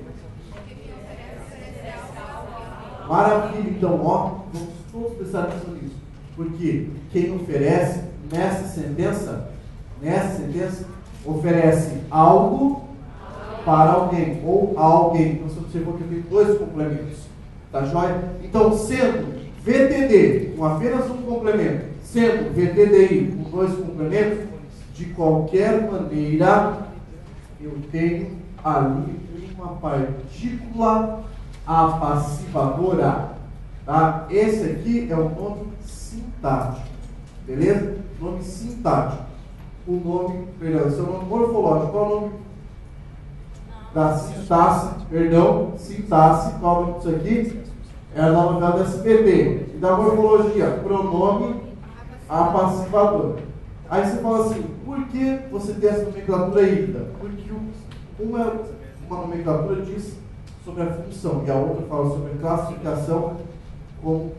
Maravilha. Então, ó, vamos todos prestar atenção nisso. Porque quem oferece nessa sentença, oferece algo para alguém, ou a alguém. Então, você observou que eu tenho dois complementos. Tá joia? Então, sendo VTD com apenas um complemento, sendo VTDI com dois complementos, de qualquer maneira, eu tenho ali uma partícula apassivadora. Tá? Esse aqui é o nome sintático. Beleza? Nome sintático. O nome, perdão, esse é o nome morfológico. Qual é o nome da sintaxe? Perdão, sintaxe. Qual é o nome disso aqui? É a novela do SBT. E da morfologia, pronome apassivador. Aí você fala assim, por que você tem essa nomenclatura híbrida? Porque uma nomenclatura diz sobre a função e a outra fala sobre a classificação como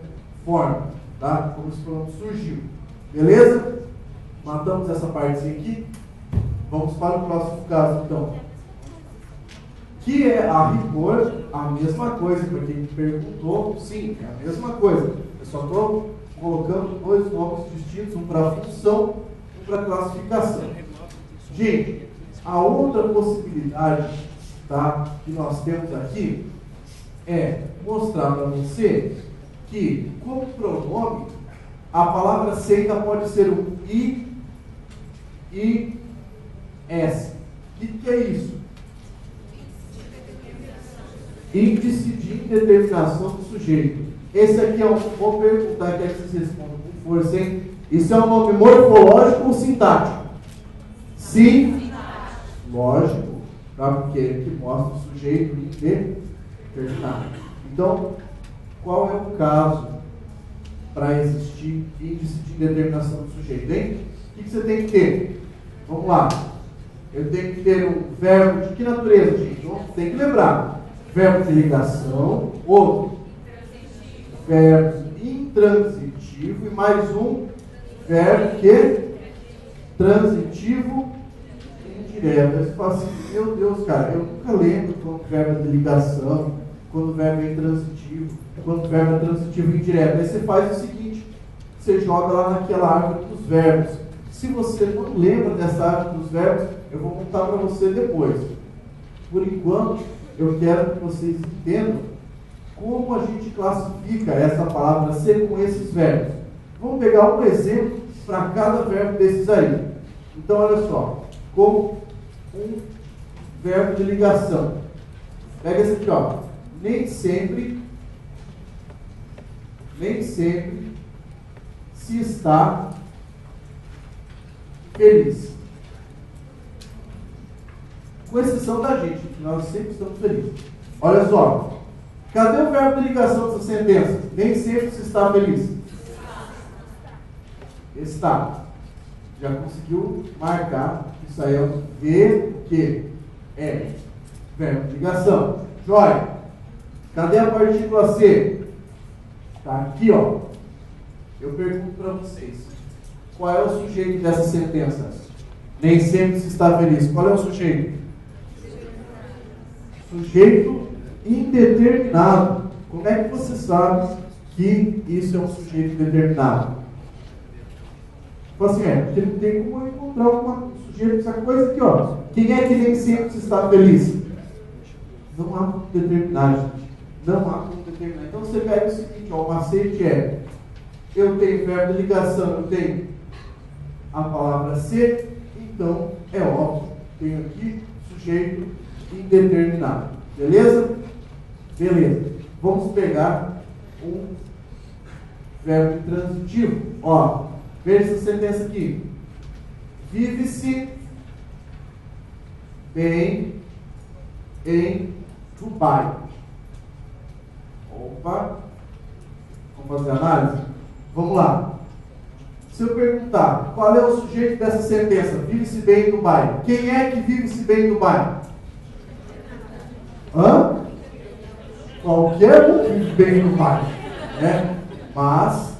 forma, tá? Como esse pronome surgiu. Beleza? Matamos essa partezinha aqui. Vamos para o próximo caso, então. Que é, a rigor, a mesma coisa, para quem perguntou, sim, é a mesma coisa. Eu só estou colocando dois nomes distintos, um para a função, um para a classificação. Gente, a outra possibilidade, tá, que nós temos aqui é mostrar para você que, como pronome, a palavra seita pode ser um I, S. O que é isso? Índice de indeterminação do sujeito. Esse aqui é um. Vou perguntar, quero que vocês respondam com força, hein? Isso é um nome morfológico ou sintático? Sim. Lógico, tá? Porque é ele que mostra o sujeito indeterminado. Então, qual é o caso para existir índice de indeterminação do sujeito, hein? O que você tem que ter? Vamos lá. Eu tenho que ter um verbo de que natureza, gente? Então, tem que lembrar. Verbo de ligação, outro verbo intransitivo e mais um verbo que transitivo indireto. Aí você fala assim, meu Deus, cara, eu nunca lembro como verbo de ligação, quando o verbo é intransitivo, quando o verbo é transitivo indireto. Aí você faz o seguinte, você joga lá naquela árvore dos verbos. Se você não lembra dessa árvore dos verbos, eu vou contar para você depois. Por enquanto, eu quero que vocês entendam como a gente classifica essa palavra ser com esses verbos. Vamos pegar um exemplo para cada verbo desses aí. Então, olha só, como um verbo de ligação. Pega esse aqui, ó. Nem sempre se está feliz. Com exceção da gente, que nós sempre estamos felizes. Olha só. Cadê o verbo de ligação dessa sentença? Nem sempre se está feliz. Está. Já conseguiu marcar? Isso aí é o V, que é verbo de ligação. Joia. Cadê a partícula C? Está aqui, ó. Eu pergunto para vocês. Qual é o sujeito dessa sentença? Nem sempre se está feliz. Qual é o sujeito? Sujeito indeterminado. Como é que você sabe que isso é um sujeito indeterminado? Tipo assim, porque não tem como encontrar um sujeito, essa coisa aqui, ó. Quem é que nem sempre se está feliz? Não há como determinar, gente. Não há como determinar. Então você pega o seguinte, ó, o macete é: eu tenho verbo de ligação, eu tenho a palavra ser, então é óbvio, tenho aqui sujeito indeterminado. Beleza? Beleza. Vamos pegar um verbo transitivo. Ó, veja essa sentença aqui. Vive-se bem em Dubai. Opa. Vamos fazer análise? Vamos lá. Se eu perguntar qual é o sujeito dessa sentença, vive-se bem em Dubai, quem é que vive-se bem em Dubai? Hã? Qualquer um vive bem em Dubai, né? Mas,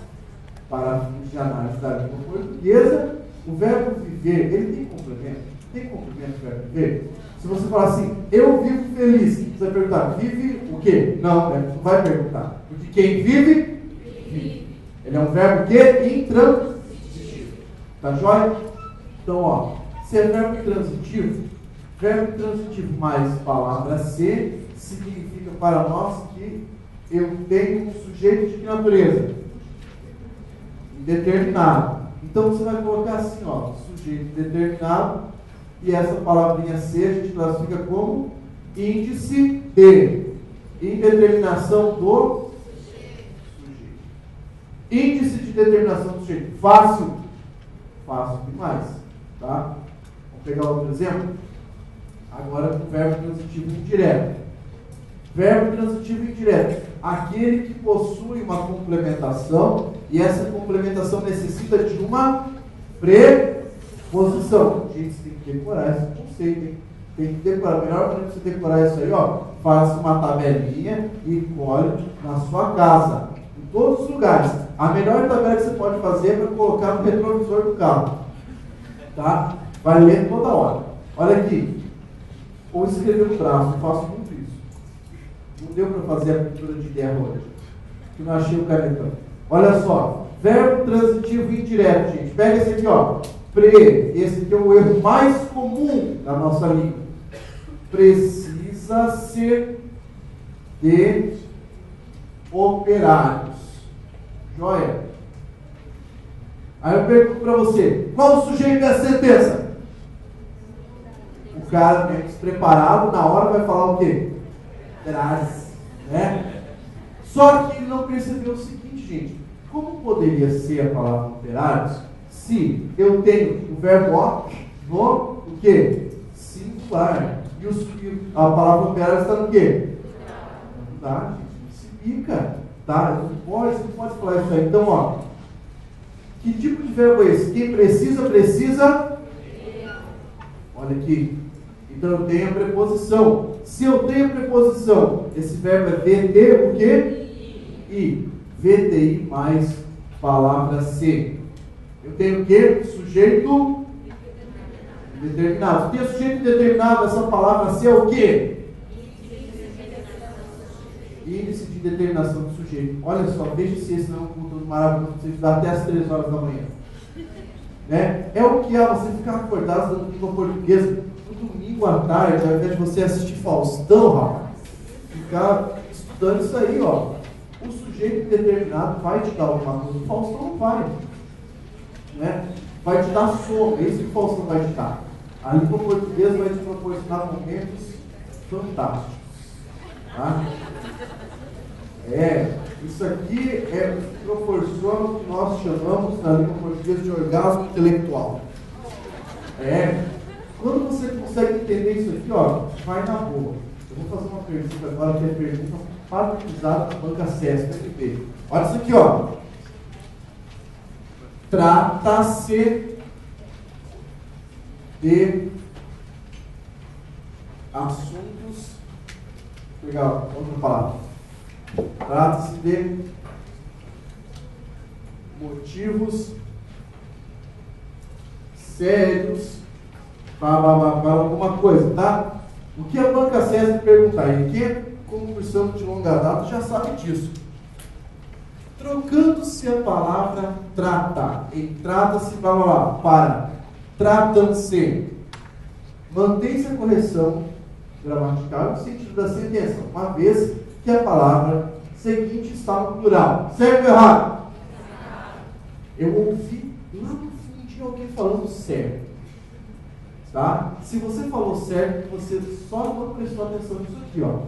para fins de análise da língua portuguesa, o verbo viver, ele tem complemento? Tem complemento o verbo viver? Se você falar assim, eu vivo feliz, você vai perguntar, vive o quê? Não, né? Não vai perguntar. Porque quem vive, vive. Ele é um verbo que intransitivo. Tá joia? Então, ó, se é verbo transitivo mais palavra ser, significa para nós que eu tenho um sujeito de que natureza? Indeterminado. Então você vai colocar assim, ó, sujeito determinado, e essa palavrinha ser a gente classifica como índice de indeterminação do sujeito. Índice de determinação do sujeito. Fácil? Fácil demais. Tá? Vamos pegar outro exemplo? Agora com o verbo transitivo indireto. Verbo transitivo indireto. Aquele que possui uma complementação e essa complementação necessita de uma preposição. Gente, você tem que decorar esse conceito, tem que decorar. Melhor para você decorar isso aí, ó, faça uma tabelinha e colhe na sua casa, em todos os lugares. A melhor tabela que você pode fazer é para colocar no retrovisor do carro. Tá? Vai ler toda hora. Olha aqui. Ou escrever no braço, eu faço muito isso. Não deu para fazer a pintura de guerra hoje, que não achei o canetão. Olha só, verbo transitivo indireto, gente. Pega esse aqui, ó. Esse aqui é o erro mais comum da nossa língua. Precisa ser de operários. Joia? Aí eu pergunto para você, qual o sujeito dessa sentença? O cara meio despreparado, na hora vai falar o quê? Operários, né? Só que ele não percebeu o seguinte, gente. Como poderia ser a palavra operários se eu tenho o verbo ó no o quê? Singular. E a palavra operários está no quê? Não dá, gente. Não se pica. Tá? Você não pode falar isso aí. Então, ó. Que tipo de verbo é esse? Quem precisa, precisa. Olha aqui. Então eu tenho a preposição. Se eu tenho a preposição, esse verbo é VT, o quê? I. VTI mais palavra ser. Eu tenho o quê? Sujeito determinado. Se tem sujeito determinado, essa palavra ser é o quê? índice de determinação do sujeito. Olha só, veja se esse não é um conteúdo maravilhoso para você estudar até as 3 horas da manhã. Né? É o que é você ficar acordado estudando língua portuguesa no domingo à tarde, ao invés de você assistir Faustão, rapaz. Ficar estudando isso aí, ó. O sujeito determinado vai te dar alguma coisa, o Faustão não vai. Né? Vai te dar sono, é isso que o Faustão vai te dar. A língua portuguesa vai te proporcionar momentos fantásticos. Tá? Isso aqui proporciona o que nós chamamos na língua portuguesa de orgasmo intelectual. Quando você consegue entender isso aqui, ó, vai na boa. Eu vou fazer uma pergunta agora, que é a pergunta padronizada da banca CESP FP. Olha isso aqui, ó. Trata-se de assuntos. Legal, outra palavra. Trata-se de motivos sérios para alguma coisa, tá? O que a banca CESP perguntar, e quem, como cursando de longa data, já sabe disso. Trocando-se a palavra trata em trata-se para tratam-se, mantém-se a correção gramatical no sentido da sentença, uma vez que a palavra seguinte está no plural. Certo ou errado? Eu ouvi lá no fundo alguém falando certo. Tá? Se você falou certo, você só não prestou atenção nisso aqui, ó.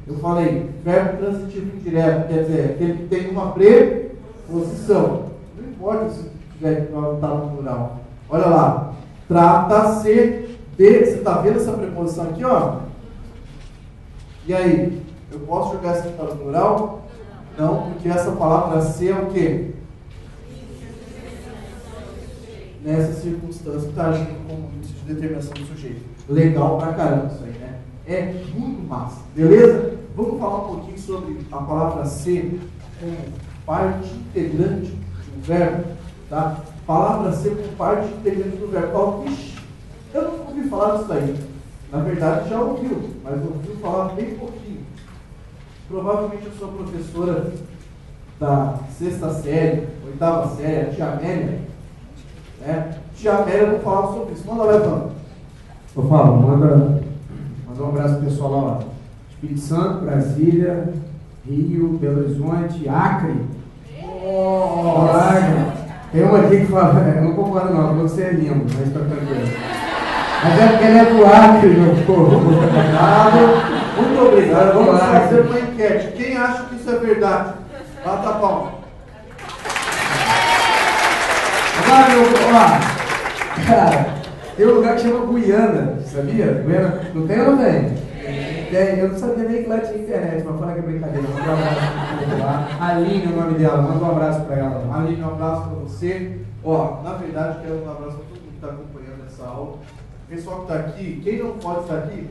Eu falei, verbo transitivo indireto, quer dizer, aquele que tem uma preposição. Não importa se tiver que estar no plural. Olha lá. Trata-se de. Você está vendo essa preposição aqui, ó? E aí? Eu posso jogar essa aqui para o plural? Não, porque essa palavra ser é o quê? Nessa circunstância que está agindo como índice de determinação do sujeito. Legal pra caramba isso aí, né? É muito massa. Beleza? Vamos falar um pouquinho sobre a palavra ser como parte integrante de um verbo. Tá? Palavra ser como parte integrante do verbo. Oh, ixi, eu não ouvi falar disso aí. Na verdade já ouviu, mas ouviu falar bem pouquinho. Provavelmente a sua professora da 6ª série, 8ª série, a tia Amélia, né? Tia Amélia não falava sobre isso. Manda lá, Evandro. Eu falo, manda um abraço pro pessoal lá, Espírito Santo, Brasília, Rio, Belo Horizonte, Acre. Tem uma aqui que fala, eu não concordo não, você é lindo, mas está tranquilo. Mas é porque ele é do Acre, meu povo. Muito obrigado. Vamos fazer uma enquete. Quem acha que isso é verdade? Bata a palma. Agora, cara, tem um lugar que chama Guiana, sabia? Guiana, não tem ou não tem? Tem. Eu não sabia nem que lá tinha internet, mas fala que é brincadeira. Manda um abraço pra lá. Aline é o nome dela, manda um abraço pra ela. Aline, um abraço pra você. Ó, na verdade, quero um abraço pra todo mundo que está acompanhando essa aula. O pessoal que está aqui, quem não pode estar aqui,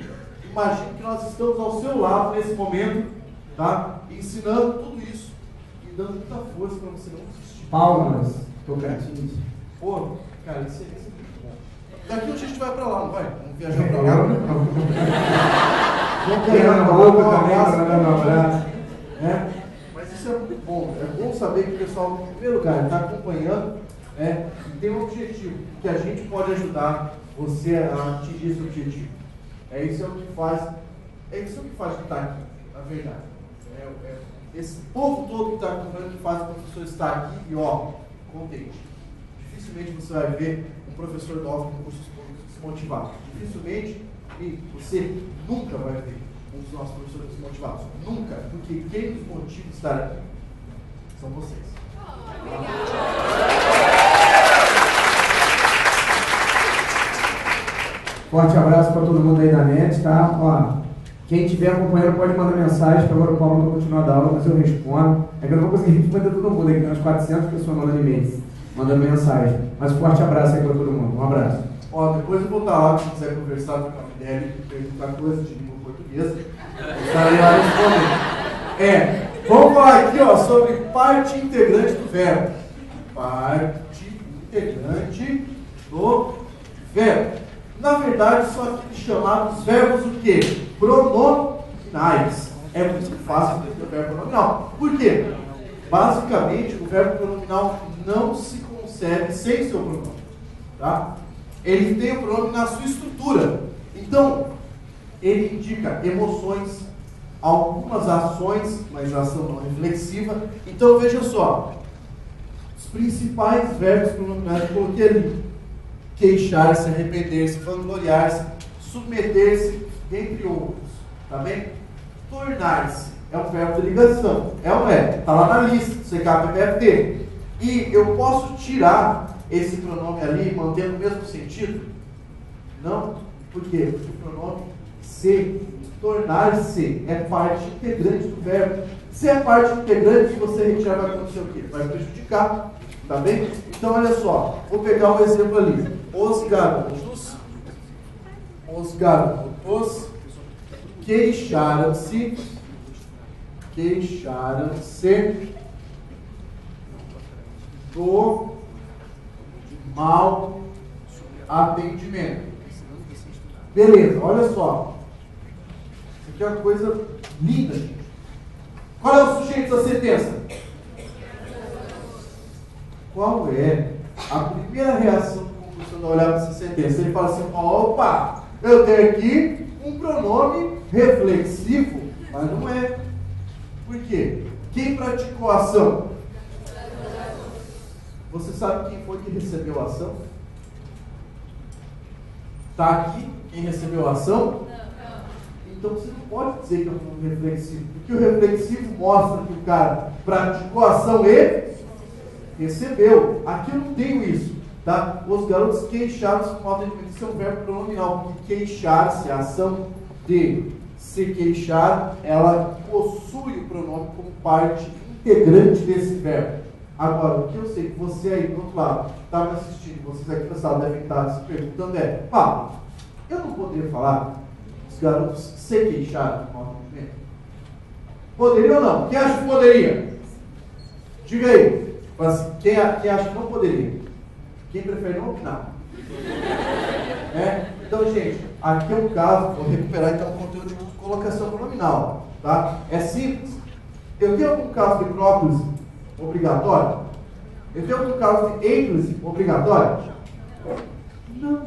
imagine que nós estamos ao seu lado nesse momento, tá? Ensinando tudo isso e dando muita força para você não desistir. Palmas, Tocantins. Pô, cara, isso é muito bom. Daqui a gente vai para lá, não vai? Vamos viajar para lá. Vamos ganhar na boca também, mandando um abraço. Né? Mas isso é muito bom. É bom saber que o pessoal, em primeiro lugar, está acompanhando, né? E tem um objetivo, que a gente pode ajudar você a atingir esse objetivo. Isso é o que faz de estar aqui, na verdade. Esse povo todo que está acompanhando que faz o professor estar aqui e, ó, contente. Dificilmente você vai ver um professor novo com cursos públicos desmotivado. Dificilmente, e você nunca vai ver um dos nossos professores desmotivados. Nunca, porque quem nos motiva a estar aqui são vocês. Forte abraço para todo mundo aí da net, tá? Ó, quem estiver acompanhando pode mandar mensagem, que agora o Paulo não vai continuar da aula, mas eu respondo. É que eu não vou conseguir responder todo mundo, aqui tem umas 400 pessoas mandando e-mails, mandando mensagem. Mas forte abraço aí para todo mundo, um abraço. Ó, depois eu vou estar lá, se quiser conversar com a Fidel e perguntar coisas de língua portuguesa, eu estarei lá respondendo. Vamos falar aqui, ó, sobre parte integrante do verbo. Parte integrante do verbo. Na verdade, são aqueles chamados verbos o quê? Pronominais. é muito fácil ter o verbo pronominal. Por quê? Basicamente, o verbo pronominal não se concebe sem seu pronome. Tá? Ele tem o pronome na sua estrutura. Então, ele indica emoções, algumas ações, mas ação não reflexiva. Então, veja só. Os principais verbos pronominais que eu coloquei ali: queixar-se, arrepender-se, vangloriar-se, submeter-se, entre outros. Tá bem? Tornar-se é um verbo de ligação. É ou não é? Está lá na lista, CKPFT. E eu posso tirar esse pronome ali, mantendo o mesmo sentido? Não. Por quê? Porque o pronome se, tornar-se, é parte integrante do verbo. Se é parte integrante, você retirar, vai acontecer o quê? Vai prejudicar. Tá bem? Então, olha só. Vou pegar um exemplo ali. Os garotos queixaram-se do mau atendimento. Beleza, olha só. Isso aqui é uma coisa linda, gente. Qual é o sujeito da sentença? Qual é a primeira reação do concursando ao olhar para essa sentença? Ele fala assim: opa, eu tenho aqui um pronome reflexivo, mas não é. Por quê? Quem praticou a ação? Você sabe quem foi que recebeu a ação? Está aqui quem recebeu a ação? Então você não pode dizer que é um pronome reflexivo, porque o reflexivo mostra que o cara praticou a ação e recebeu. Aqui eu não tenho isso. Tá? Os garotos queixaram-se com mau atendimento. Isso é um verbo pronominal, porque queixar-se, a ação de se queixar, ela possui o pronome como parte integrante desse verbo. Agora, o que eu sei que você aí do outro lado está me assistindo, vocês aqui na sala devem estar se perguntando é: Paulo, eu não poderia falar os garotos se queixaram com mau atendimento? Poderia ou não? Quem acha que poderia? Diga aí. Assim, quem acha que não poderia? Quem prefere não opinar? Então, gente, aqui é um caso, vou recuperar então o conteúdo de colocação pronominal. Tá? É simples. Eu tenho algum caso de próclise obrigatório? Eu tenho algum caso de ênclise obrigatório? Não.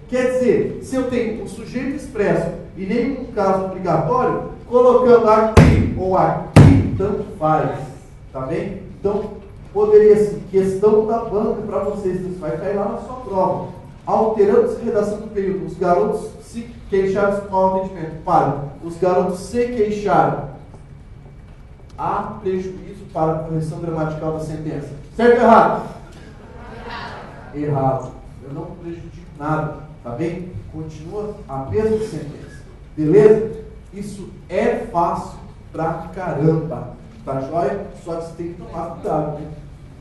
Quer dizer, se eu tenho um sujeito expresso e nenhum caso obrigatório, colocando aqui ou aqui, tanto faz. Tá bem? Então, poderia ser questão da banca para vocês, isso vai cair lá na sua prova. Alterando-se a redação do período, os garotos se queixaram com mau atendimento. Para, os garotos se queixaram. Há prejuízo para a correção gramatical da sentença. Certo ou errado? Errado. Eu não prejudico nada, tá bem? Continua a mesma sentença. Beleza? Isso é fácil pra caramba. Tá joia? Só que você tem que tomar cuidado, né?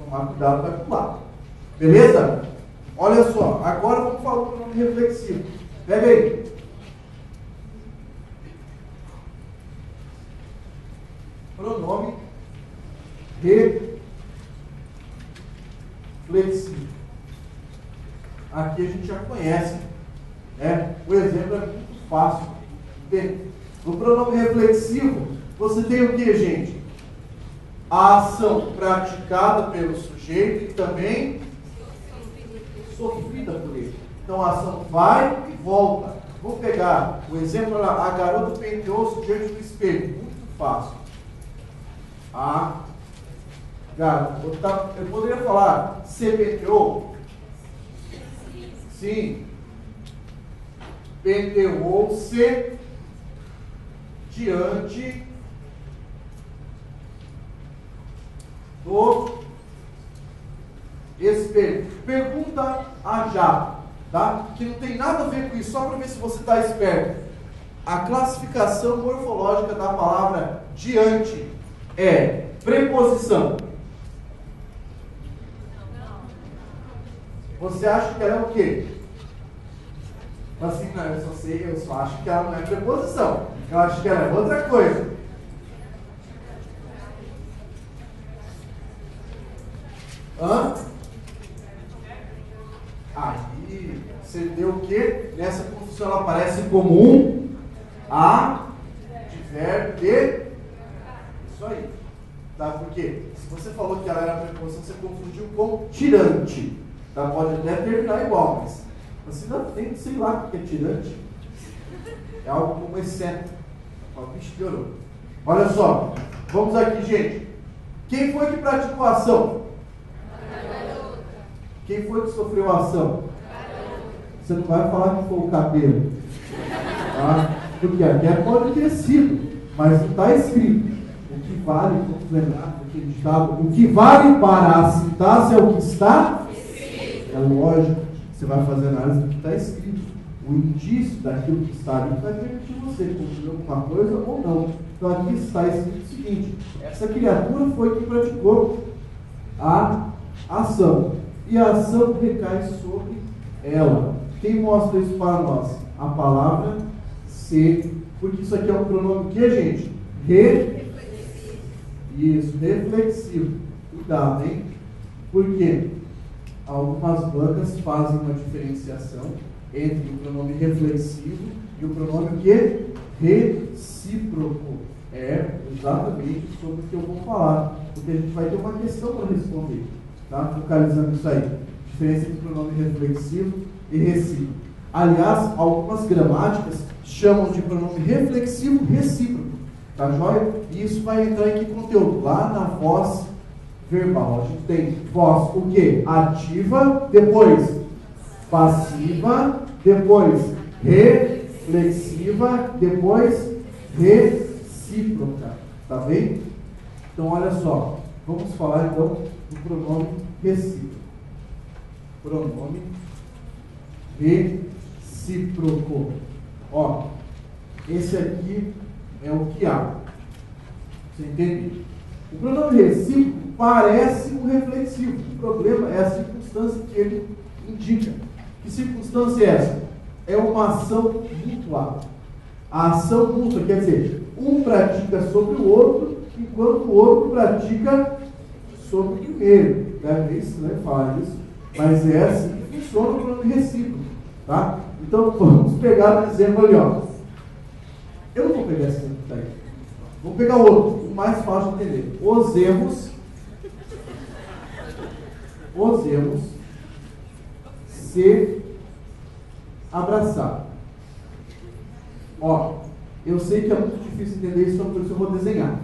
Tomar cuidado vai pular. Beleza? Olha só, agora vamos falar do pronome reflexivo. Pega aí. Pronome reflexivo. Aqui a gente já conhece, né? O exemplo é muito fácil. No pronome reflexivo, você tem o que, gente? A ação praticada pelo sujeito e também sofrida por ele. Então a ação vai e volta. Vou pegar o exemplo lá: a garota penteou-se diante do espelho. Muito fácil. A garota, eu poderia falar se penteou? Sim. Penteou-se diante do espelho. Pergunta a já, tá? Que não tem nada a ver com isso, só para ver se você está esperto. A classificação morfológica da palavra diante é preposição. Você acha que ela é o quê? Assim, não, eu só acho que ela não é preposição. Eu acho que ela é outra coisa. Hã? Aí, você deu o quê? Nessa confusão ela aparece como um advérbio de falou que ela era preposição, você confundiu com tirante. Tá? Pode até terminar igual, mas você ainda tem, sei lá o que é tirante. É algo como exceto. Ó, bicho, piorou. Olha só, vamos aqui, gente. Quem foi que praticou a ação? Quem foi que sofreu a ação? Você não vai falar que foi o cabelo. Tá? Porque até pode ter sido, mas não está escrito. O que vale, vamos lembrar daquele ditado, o que vale para a sintaxe é o que está escrito. É lógico, você vai fazer análise do que está escrito. O indício daquilo que está ali vai permitir você construir alguma coisa ou não. Então aqui está escrito o seguinte: essa criatura foi que praticou a ação. E a ação recai sobre ela. Quem mostra isso para nós? A palavra ser. Porque isso aqui é um pronome que, gente? Isso, reflexivo. Cuidado, hein? Porque algumas bancas fazem uma diferenciação entre o pronome reflexivo e o pronome que? Recíproco. É exatamente sobre o que eu vou falar. Porque a gente vai ter uma questão para responder. Tá? Focalizando isso aí. Diferença entre pronome reflexivo e recíproco. Aliás, algumas gramáticas chamam de pronome reflexivo recíproco. Tá joia? E isso vai entrar em que conteúdo? Lá na voz verbal. A gente tem voz o quê? Ativa, depois passiva, depois reflexiva, depois recíproca. Tá bem? Então, olha só. Vamos falar então do pronome recíproco. Pronome recíproco. Ó, esse aqui é o que há. Você entende? O pronome recíproco parece um reflexivo. O problema é a circunstância que ele indica. Que circunstância é essa? É uma ação mútua. A ação mútua quer dizer, um pratica sobre o outro, enquanto o outro pratica sobre o primeiro. É meio estranho falar isso, mas é assim que funciona o pronome recíproco. Tá? Então, vamos pegar um exemplo ali, ó. Eu não vou pegar esse exemplo daí. Vou pegar outro, o mais fácil de entender. Osemos se abraçar. Ó, eu sei que é muito difícil entender isso, então por isso eu vou desenhar.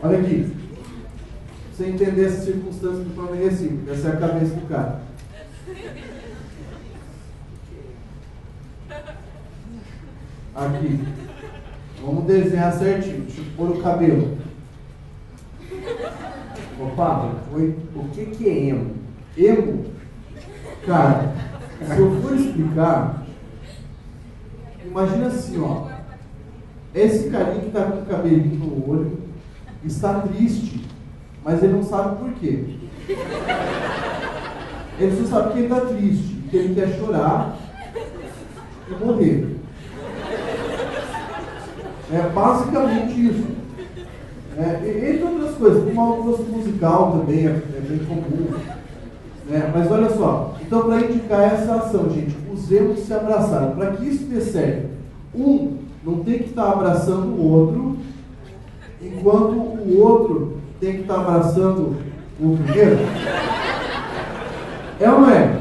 Olha aqui. Pra você entender essa circunstância do pronome recíproco. Essa é a cabeça do cara. Aqui. Vamos desenhar certinho. Deixa eu pôr o cabelo. Ô Pablo, o que é emo? Emo? Cara, se eu for explicar, imagina assim, ó. Esse carinha que está com o cabelinho no olho está triste, mas ele não sabe por quê. Ele só sabe que ele está triste, que ele quer chorar e morrer. É basicamente isso. Entre outras coisas, como o gosto musical também é bem comum. Mas olha só, então para indicar essa ação, gente, usemos se abraçar. Para que isso dê certo, um não tem que estar abraçando o outro, enquanto o outro tem que estar abraçando o primeiro. É ou não é?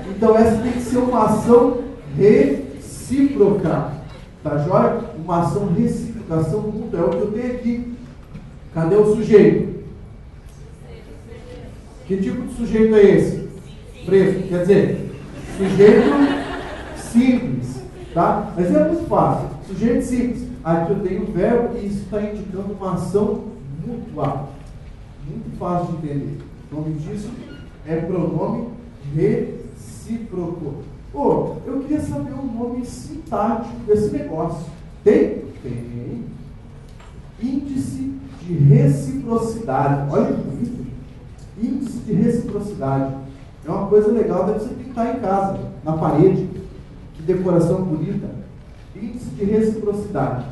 Então essa tem que ser uma ação recíproca. Tá joia? Uma ação recíproca, ação mútua. É o que eu tenho aqui. Cadê o sujeito? Que tipo de sujeito é esse? Preso. Quer dizer, sujeito simples. Tá? Mas é muito fácil. Sujeito simples. Aqui eu tenho o verbo e isso está indicando uma ação mútua. Muito fácil de entender. O nome disso é pronome recíproco. Eu queria saber o nome sintático desse negócio. Tem? Tem. Índice de reciprocidade. Olha que bonito. Índice de reciprocidade. É uma coisa legal, deve você pintar em casa, na parede. Que decoração bonita. Índice de reciprocidade.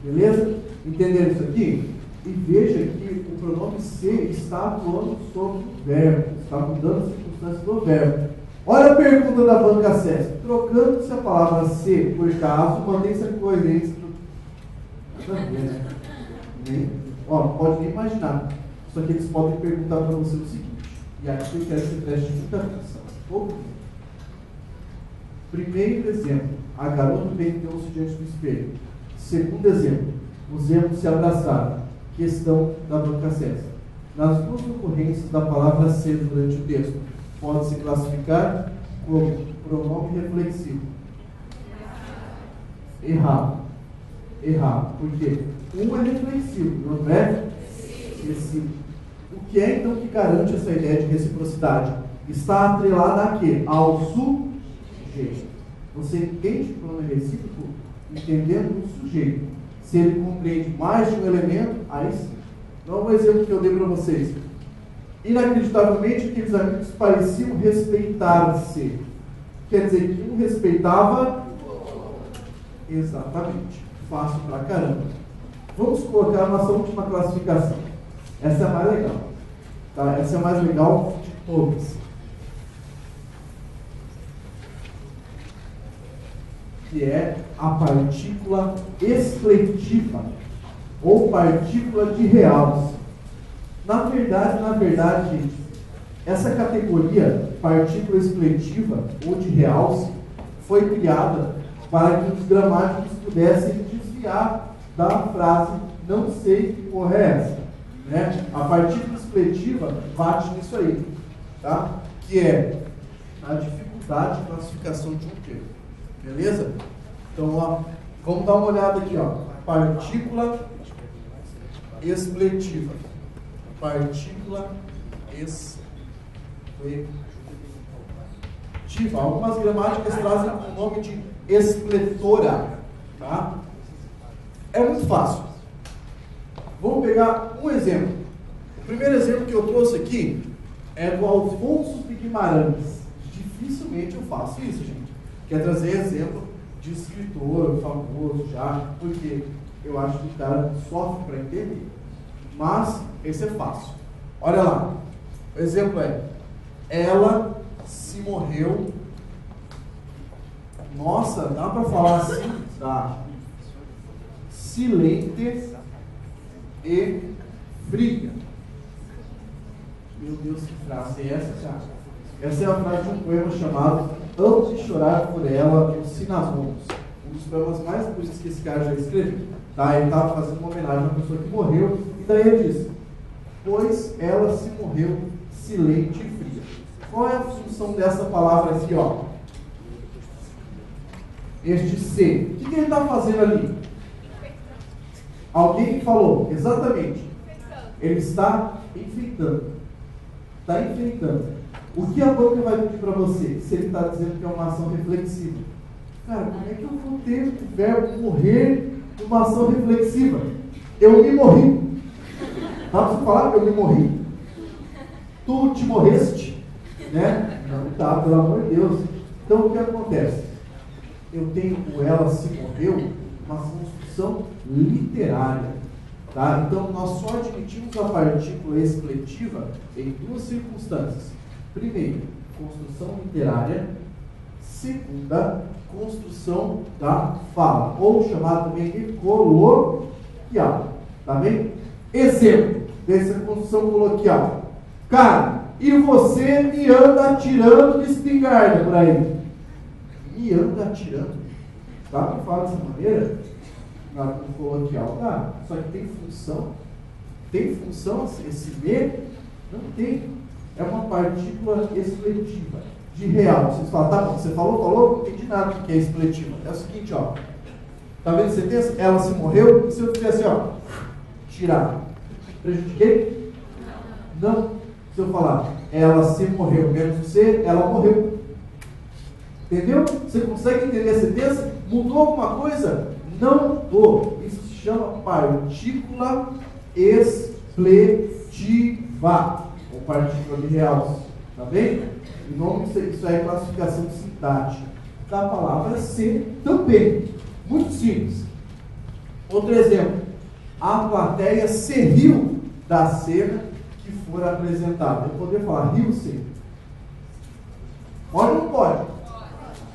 Beleza? Entenderam isso aqui? E veja que o pronome ser está atuando sobre o verbo. Está mudando as circunstâncias do verbo. Olha a pergunta da banca SESC. Trocando-se a palavra ser por caso, mantém-se a coerência. Nada a ver, né? Ó, não pode nem imaginar. Só que eles podem perguntar para você o seguinte, e aqui eu quero que você preste muita atenção. Primeiro exemplo, a garota penteou-se diante do espelho. Segundo exemplo, os emos se abraçaram. Questão da banca César. Nas duas ocorrências da palavra ser durante o texto, pode se classificar como pronome reflexivo. Errado. Errado. Por quê? Um é reflexivo, não é reflexivo. O que é então que garante essa ideia de reciprocidade? Está atrelada a quê? Ao sujeito. Você entende o pronome recíproco entendendo o sujeito. Se ele compreende mais de um elemento, aí sim. Então, um exemplo que eu dei para vocês. Inacreditavelmente, aqueles amigos pareciam respeitar-se. Quer dizer que um respeitava. Exatamente. Fácil pra caramba. Vamos colocar a nossa última classificação. Essa é a mais legal. Tá? Essa é a mais legal de todas. Que é a partícula expletiva ou partícula de realce. Na verdade, gente, essa categoria, partícula expletiva ou de realce, foi criada para que os gramáticos pudessem desviar da frase não sei que porra é essa. Né? A partícula expletiva bate nisso aí, tá? Que é a dificuldade de classificação de um termo. Beleza? Então, ó, vamos dar uma olhada aqui, ó. Partícula expletiva. Partícula expletiva. Algumas gramáticas trazem o nome de expletora. Tá? É muito fácil. Vamos pegar um exemplo. O primeiro exemplo que eu trouxe aqui é do Alfonso de Guimarães. Dificilmente eu faço isso, gente. Quer trazer exemplo de escritor famoso já, porque eu acho que o cara sofre para entender. Mas esse é fácil. Olha lá. O exemplo é: ela se morreu. Nossa, dá para falar assim? Dá. Silente e fria. Meu Deus, que frase é essa, cara? Essa é a frase de um poema chamado Amo de Chorar por Ela, os Sinasmos. Um dos poemas mais bonitos que esse cara já escreveu. Tá? Ele estava fazendo uma homenagem a uma pessoa que morreu, e daí ele diz: pois ela se morreu silente e fria. Qual é a função dessa palavra aqui, ó? Este ser. O que ele está fazendo ali? Alguém falou, exatamente. Ele está enfeitando. Está enfeitando. O que a boca vai pedir para você, se ele está dizendo que é uma ação reflexiva? Cara, como é que eu vou ter o verbo morrer numa ação reflexiva? Eu me morri. Dá para você falar que eu me morri? Tu te morreste? Né? Não dá, pelo amor de Deus. Então o que acontece? Eu tenho o ela se morreu, uma construção literária. Tá? Então nós só admitimos a partícula expletiva em duas circunstâncias. Primeiro, construção literária. Segunda, construção da fala, ou chamado também de coloquial. Tá bem? Exemplo dessa construção coloquial. Cara, e você me anda atirando de espingarda por aí? Me anda atirando? Dá para falar dessa maneira? No coloquial, tá? Só que tem função? Tem função esse me? Não tem. É uma partícula expletiva, de real. Vocês falam, tá bom, você falou, não entendi nada do que é expletiva. É o seguinte, ó. Tá vendo a sentença? Ela se morreu, e se eu fizer assim, ó, tirar, prejudiquei? Não. Se eu falar, ela se morreu, menos você, ela morreu. Entendeu? Você consegue entender a sentença? Mudou alguma coisa? Não mudou. Isso se chama partícula expletiva. Ou partícula de realce, tá bem? O nome disso é classificação sintática da palavra ser também. Muito simples. Outro exemplo: a plateia se riu da cena que for apresentada. Eu poderia falar riu-se? Pode ou não pode?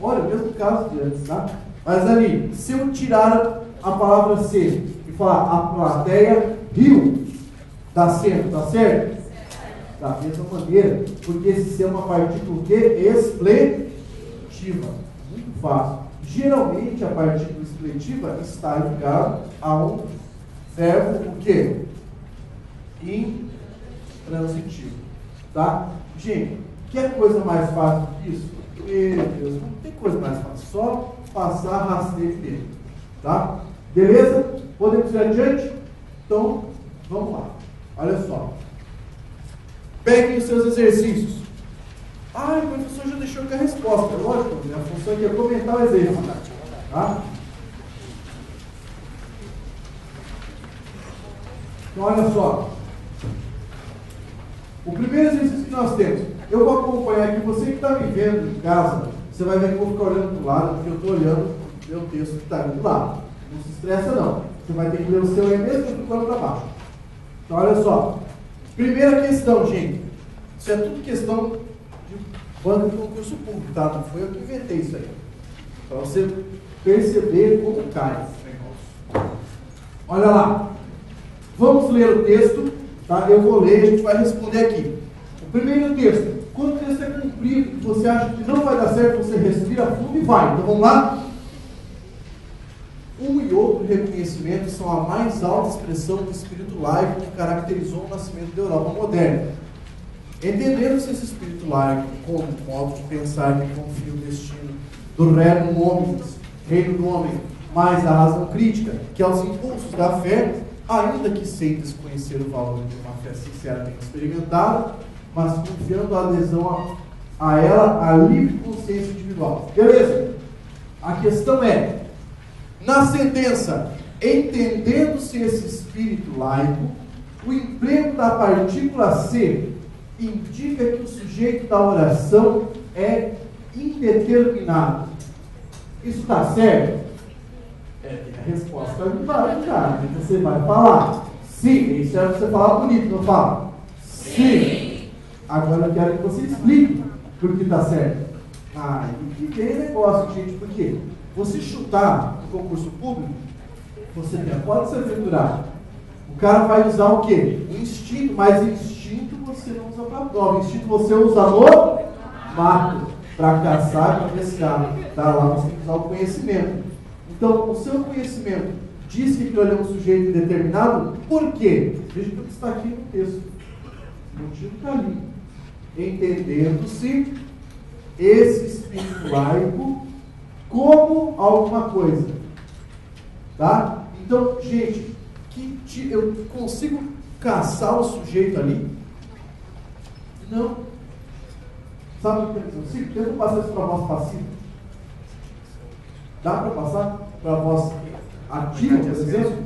Olha, o mesmo caso de antes, tá? Mas ali, se eu tirar a palavra ser e falar a plateia rio está sendo, tá certo? Da mesma maneira, porque esse ser é uma partícula o quê? Expletiva. Muito fácil. Geralmente a partícula expletiva está ligada a um verbo o quê? Intransitivo. Tá? Gente, quer coisa mais fácil do que isso? Meu Deus, não tem coisa mais fácil. Só passar rasteiro dele. Tá? Beleza? Podemos ir adiante? Então, vamos lá. Olha só. Peguem os seus exercícios. Ah, o professor já deixou aqui a resposta. Lógico, minha função aqui é comentar o exercício. Tá? Então, olha só. O primeiro exercício que nós temos, eu vou acompanhar aqui, você que está me vendo em casa, você vai ver que eu vou ficar olhando para o lado, porque eu estou olhando o meu texto que está ali do lado. Não se estressa não. Você vai ter que ler o seu e-mail e ficando para baixo. Então, olha só. Primeira questão, gente. Isso é tudo questão de banco de concurso público, tá? Não foi eu que inventei isso aí. Para você perceber como cai. Olha lá. Vamos ler o texto, tá? Eu vou ler e a gente vai responder aqui. O primeiro texto. Quando o texto é cumprido, que você acha que não vai dar certo, você respira fundo e vai. Então vamos lá? Um e outro reconhecimento são a mais alta expressão do espírito laico que caracterizou o nascimento da Europa moderna. Entendendo-se esse espírito laico como modo de pensar que confia o destino do reino do homem, mais a razão crítica, que aos impulsos da fé, ainda que sem desconhecer o valor de uma fé sinceramente experimentada, mas confiando a adesão a ela a livre consciência individual. Beleza? A questão é, na sentença, entendendo-se esse espírito laico, o emprego da partícula C indica que o sujeito da oração é indeterminado. Isso está certo? A resposta vai ficar. Você vai falar sim. Isso é você falar bonito, não fala? Sim. Agora eu quero que você explique por que está certo. E tem negócio, gente, por quê? Você chutar no concurso público, você pode se aventurar. O cara vai usar o quê? O instinto, mas instinto você não usa para prova. Instinto você usa no mato, para caçar, para pescar. Tá? Lá você tem que usar o conhecimento. Então, o seu conhecimento diz que aquilo ali é um sujeito indeterminado, por quê? Veja que está aqui no texto. O motivo está ali. Entendendo-se esse espírito laico como alguma coisa. Tá? Então, gente, eu consigo caçar o sujeito ali? Não. Sabe o que eu consigo? Tenta passar isso para a voz passiva. Dá para passar para a voz ativa, por exemplo?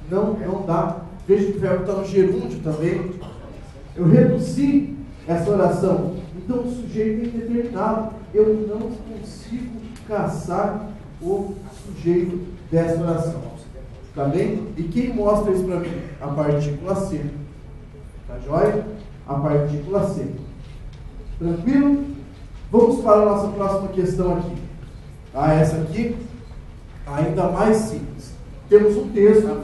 Não dá. Veja que o verbo está no gerúndio também. Eu reduzi essa oração. Então o sujeito é indeterminado. Eu não consigo caçar o sujeito dessa oração. Tá bem? E quem mostra isso para mim? A partícula C. Tá joia? A partícula C. Tranquilo? Vamos para a nossa próxima questão aqui. Essa aqui, ainda mais simples. Temos um texto.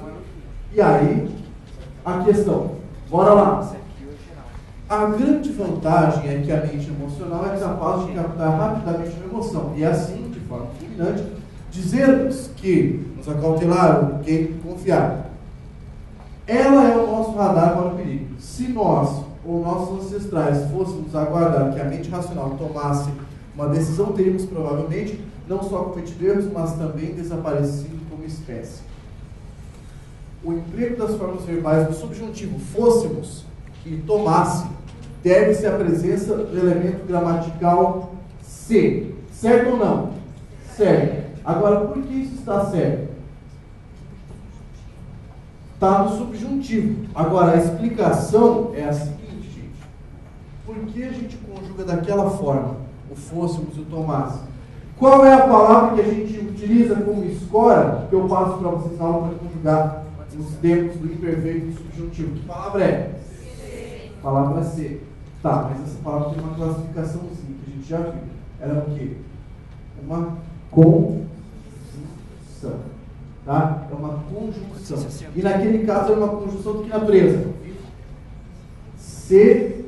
E aí, a questão. Bora lá. A grande vantagem é que a mente emocional é capaz de captar rapidamente uma emoção. E assim, de forma fulminante, dizer-nos que nos acautelaram, que confiar. Ela é o nosso radar para o perigo. Se nós ou nossos ancestrais fôssemos aguardar que a mente racional tomasse uma decisão, teríamos provavelmente não só cometido erros, mas também desaparecido como espécie. O emprego das formas verbais do subjuntivo fôssemos e tomasse deve-se à presença do elemento gramatical C. Certo ou não? Certo. Agora, por que isso está certo? Está no subjuntivo. Agora, a explicação é a seguinte, gente. Por que a gente conjuga daquela forma? O fôssemos e o tomasse. Qual é a palavra que a gente utiliza como escora, que eu passo para vocês na aula para conjugar os tempos do imperfeito e do subjuntivo? Que palavra é? C. Palavra C. Tá, mas essa palavra tem uma classificaçãozinha que a gente já viu. Era o quê? Uma conjunção. Tá? É uma conjunção. E naquele caso é uma conjunção de que natureza? Se,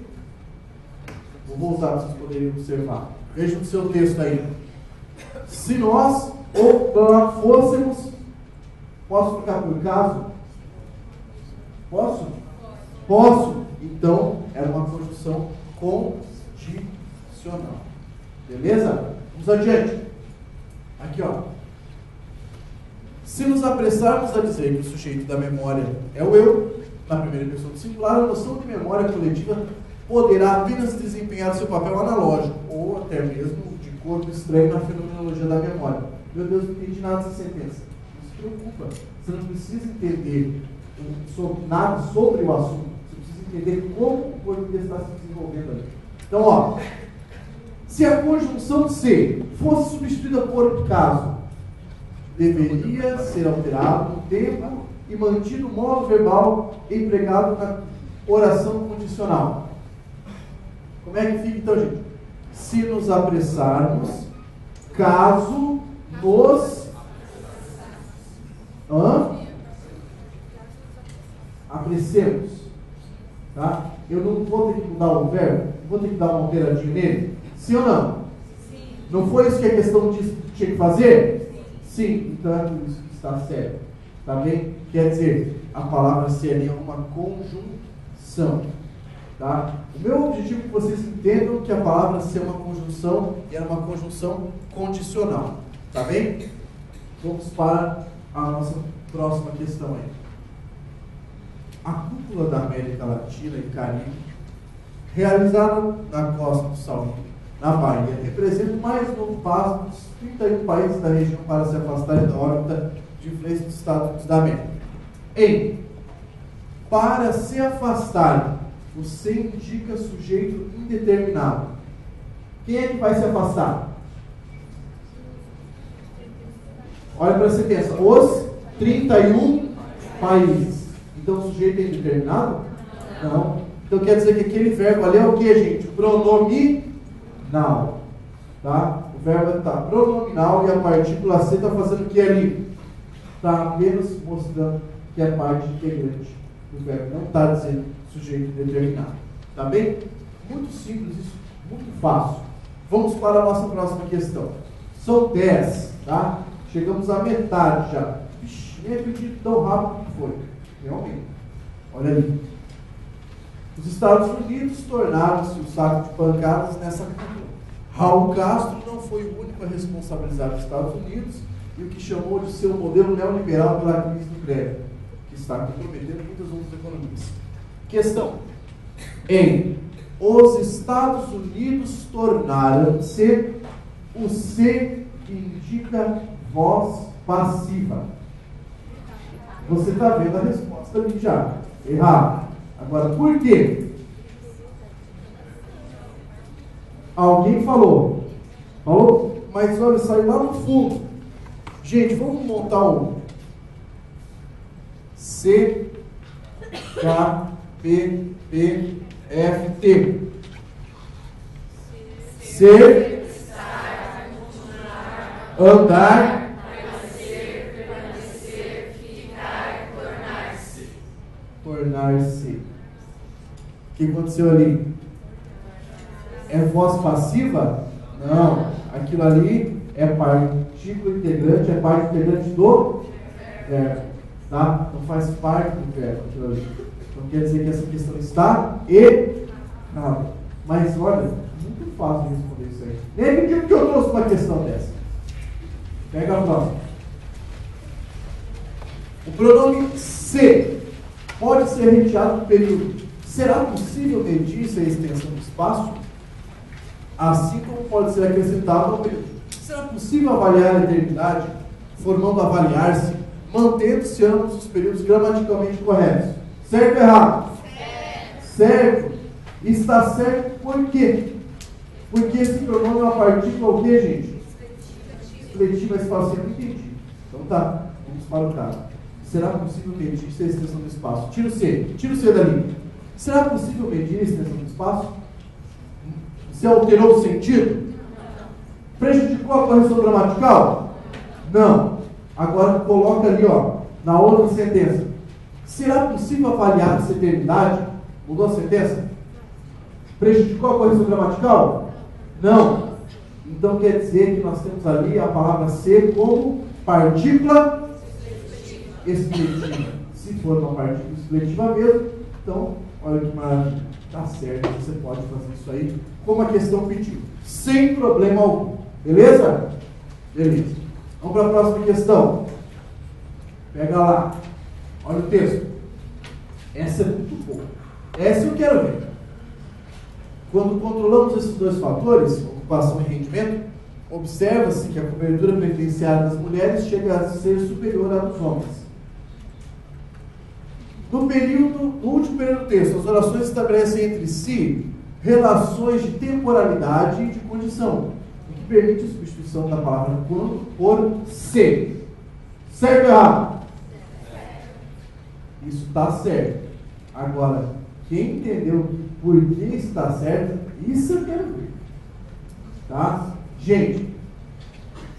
vou voltar para vocês poderem observar. Veja o seu texto aí. Se nós fôssemos, posso trocar por caso? Posso? Posso. Então, era uma conjunção condicional. Beleza? Vamos adiante. Aqui, ó. Se nos apressarmos a dizer que o sujeito da memória é o eu, na primeira pessoa do singular, a noção de memória coletiva poderá apenas desempenhar seu papel analógico, ou até mesmo de corpo estranho na fenomenologia da memória. Meu Deus, não entendi nada dessa sentença. Não se preocupa. Você não precisa entender nada sobre o assunto. Você precisa entender como o português está se desenvolvendo ali. Então, ó. Se a conjunção se fosse substituída por caso, deveria ser alterado o tempo e mantido o modo verbal empregado na oração condicional. Como é que fica então, gente? Se nos apressarmos, caso nos apressemos, tá? Eu não vou ter que mudar o verbo, vou ter que dar uma alteradinha nele? Sim ou não? Sim. Não foi isso que a questão disse que tinha que fazer? Sim. Então é por isso que está certo. Tá bem? Quer dizer, a palavra ser ali é uma conjunção. Tá? O meu objetivo é que vocês entendam que a palavra ser é uma conjunção e é uma conjunção condicional. Tá bem? Vamos para a nossa próxima questão aí. A cúpula da América Latina e Caribe, realizada na costa do Salgueiro, na Bahia, representa o mais novo passo dos 31 países da região para se afastarem da órbita de influência dos Estados Unidos da América. Para se afastar, você indica sujeito indeterminado. Quem é que vai se afastar? Olha para você pensa, os 31 países. Então o sujeito é indeterminado? Não. Então quer dizer que aquele verbo ali é o que, gente? Pronominal. Tá? O verbo está pronominal e a partícula C está fazendo o que ali? Está apenas mostrando que é parte integrante do verbo. Não está dizendo sujeito determinado. Tá bem? Muito simples isso, muito fácil. Vamos para a nossa próxima questão. São 10, tá? Chegamos à metade já. Ixi, nem acredito tão rápido que foi. Realmente. Olha ali. Os Estados Unidos tornaram-se o saco de pancadas nessa cúpula. Raul Castro não foi o único a responsabilizar os Estados Unidos e o que chamou de seu modelo neoliberal pela crise do crédito, que está comprometendo muitas outras economias. Questão. Os Estados Unidos tornaram-se, o C indica voz passiva. Você está vendo a resposta ali já. Errado. Agora, por quê? Alguém falou. Falou? Mas olha, saiu lá no fundo. Gente, vamos montar um C, K, P, P, F, T. Ser, andar, permanecer, ficar, tornar-se. O que aconteceu ali? É voz passiva? Não. Aquilo ali é partícula integrante, é parte integrante do verbo. Tá? Então faz parte do verbo aquilo ali. Então quer dizer que essa questão está errada. Mas olha, muito fácil responder isso aí. Nem acredito que eu trouxe uma questão dessa. Pega a próxima. O pronome se pode ser retirado do período. Será possível medir se a extensão do espaço? Assim como pode ser acrescentado ao período. Será possível avaliar a eternidade, formando avaliar-se, mantendo-se ambos os períodos gramaticalmente corretos? Certo ou errado? Certo. Está certo por quê? Porque esse pronome é uma partícula o quê, gente? Expletiva espacial. Entendi. Então tá, vamos para o caso. Será possível medir se a extensão do espaço? Tira o C dali. Será possível medir a extensão do espaço? Se alterou o sentido? Prejudicou a correção gramatical? Não. Agora coloca ali, ó, na outra sentença. Será possível avaliar essa eternidade? Mudou a sentença? Prejudicou a correção gramatical? Não. Então quer dizer que nós temos ali a palavra ser como partícula expletiva. Se for uma partícula expletiva mesmo, então, olha que maravilha. Tá certo, você pode fazer isso aí como a questão pediu. Sem problema algum. Beleza? Beleza. Vamos para a próxima questão. Pega lá. Olha o texto. Essa é muito boa. Essa eu quero ver. Quando controlamos esses dois fatores, ocupação e rendimento, observa-se que a cobertura previdenciária das mulheres chega a ser superior à dos homens. No último período do texto, as orações estabelecem entre si relações de temporalidade e de condição, o que permite a substituição da palavra quando por se. Certo ou errado? Isso está certo. Agora, quem entendeu por que está certo, isso eu quero ver. Tá? Gente,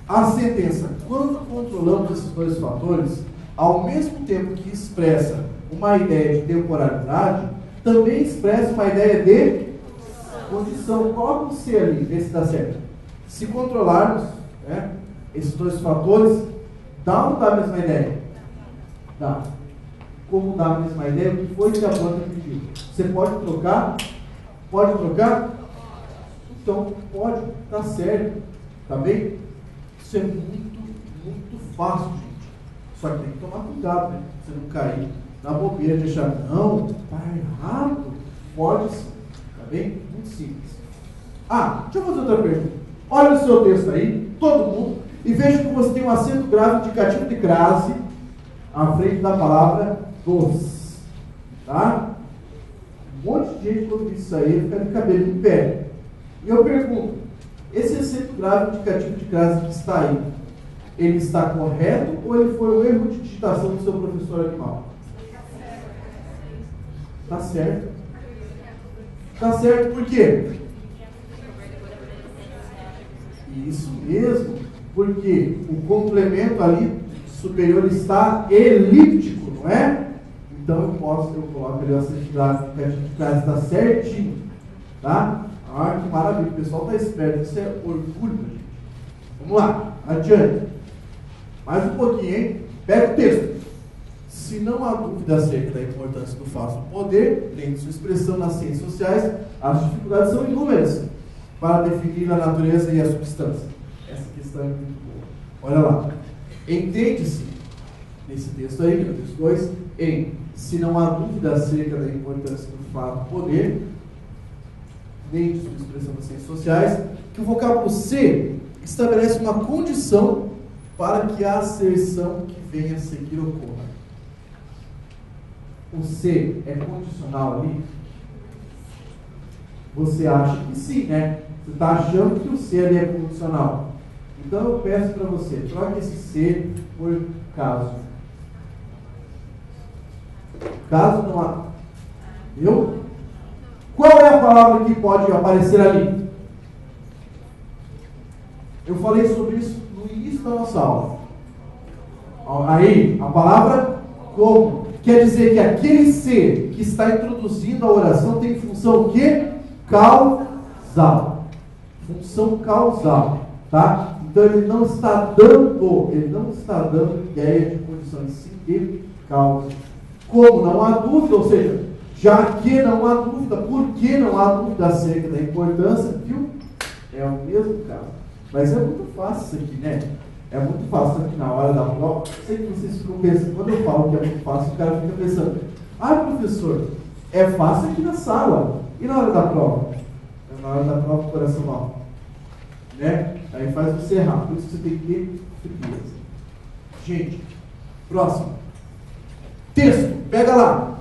a sentença, quando controlamos esses dois fatores, ao mesmo tempo que expressa uma ideia de temporalidade, também expressa uma ideia de condição. Coloca o C ali, vê se dá certo. Se controlarmos, né, esses dois fatores, dá ou não dá a mesma ideia? Dá. Como dá a mesma ideia, o que foi que a banda pediu? Você pode trocar? Pode trocar? Então, pode, tá certo. Tá bem? Isso é muito, muito fácil, gente. Só que tem que tomar cuidado, né? Você não cair na bobeira e deixar, não, tá errado. Pode sim. Tá bem? Muito simples. Ah, deixa eu fazer outra pergunta. Olha o seu texto aí, todo mundo, e veja que você tem um acento grave indicativo de crase à frente da palavra dos. Tá? Um monte de gente, quando diz isso aí, fica de cabelo em pé. E eu pergunto, esse acento grave indicativo de crase que está aí, ele está correto ou ele foi um erro de digitação do seu professor animal? Tá certo. Tá certo por quê? Isso mesmo, porque o complemento ali superior está elíptico, não é? Então eu coloco ali o acento grave indicativo de crase, está certinho. Tá? Ah, que maravilha, o pessoal está esperto, isso é orgulho da gente. Vamos lá, adiante. Mais um pouquinho, hein? Pega o texto. Se não há dúvida acerca da importância do falso poder, dentro de sua expressão nas ciências sociais, as dificuldades são inúmeras para definir a natureza e a substância. Essa questão é muito boa. Olha lá. Entende-se, nesse texto aí, no texto 2, em se não há dúvida acerca da importância do fato poder, dentro de sua expressão nas ciências sociais, que o vocábulo se estabelece uma condição para que a asserção que venha a seguir ocorra. O se é condicional ali? Você acha que sim, né? Você está achando que o se ali é condicional. Então eu peço para você, troque esse se por caso. Caso não há. Viu? Qual é a palavra que pode aparecer ali? Eu falei sobre isso no início da nossa aula. Aí, a palavra como. Quer dizer que aquele ser que está introduzindo a oração tem função o quê? Causal. Função causal. Tá? Então ele não está dando ideia de condições sim de causa. Como não há dúvida, ou seja, já que não há dúvida, por que não há dúvida acerca da importância, viu? É o mesmo caso. Mas é muito fácil isso aqui, né? É muito fácil aqui na hora da prova. Sei que vocês ficam pensando, quando eu falo que é muito fácil, o cara fica pensando, professor, é fácil aqui na sala. E na hora da prova? Na hora da prova, o coração mal. Né? Aí faz você errar. Por isso que você tem que ter frieza. Gente, próximo. Texto, pega lá.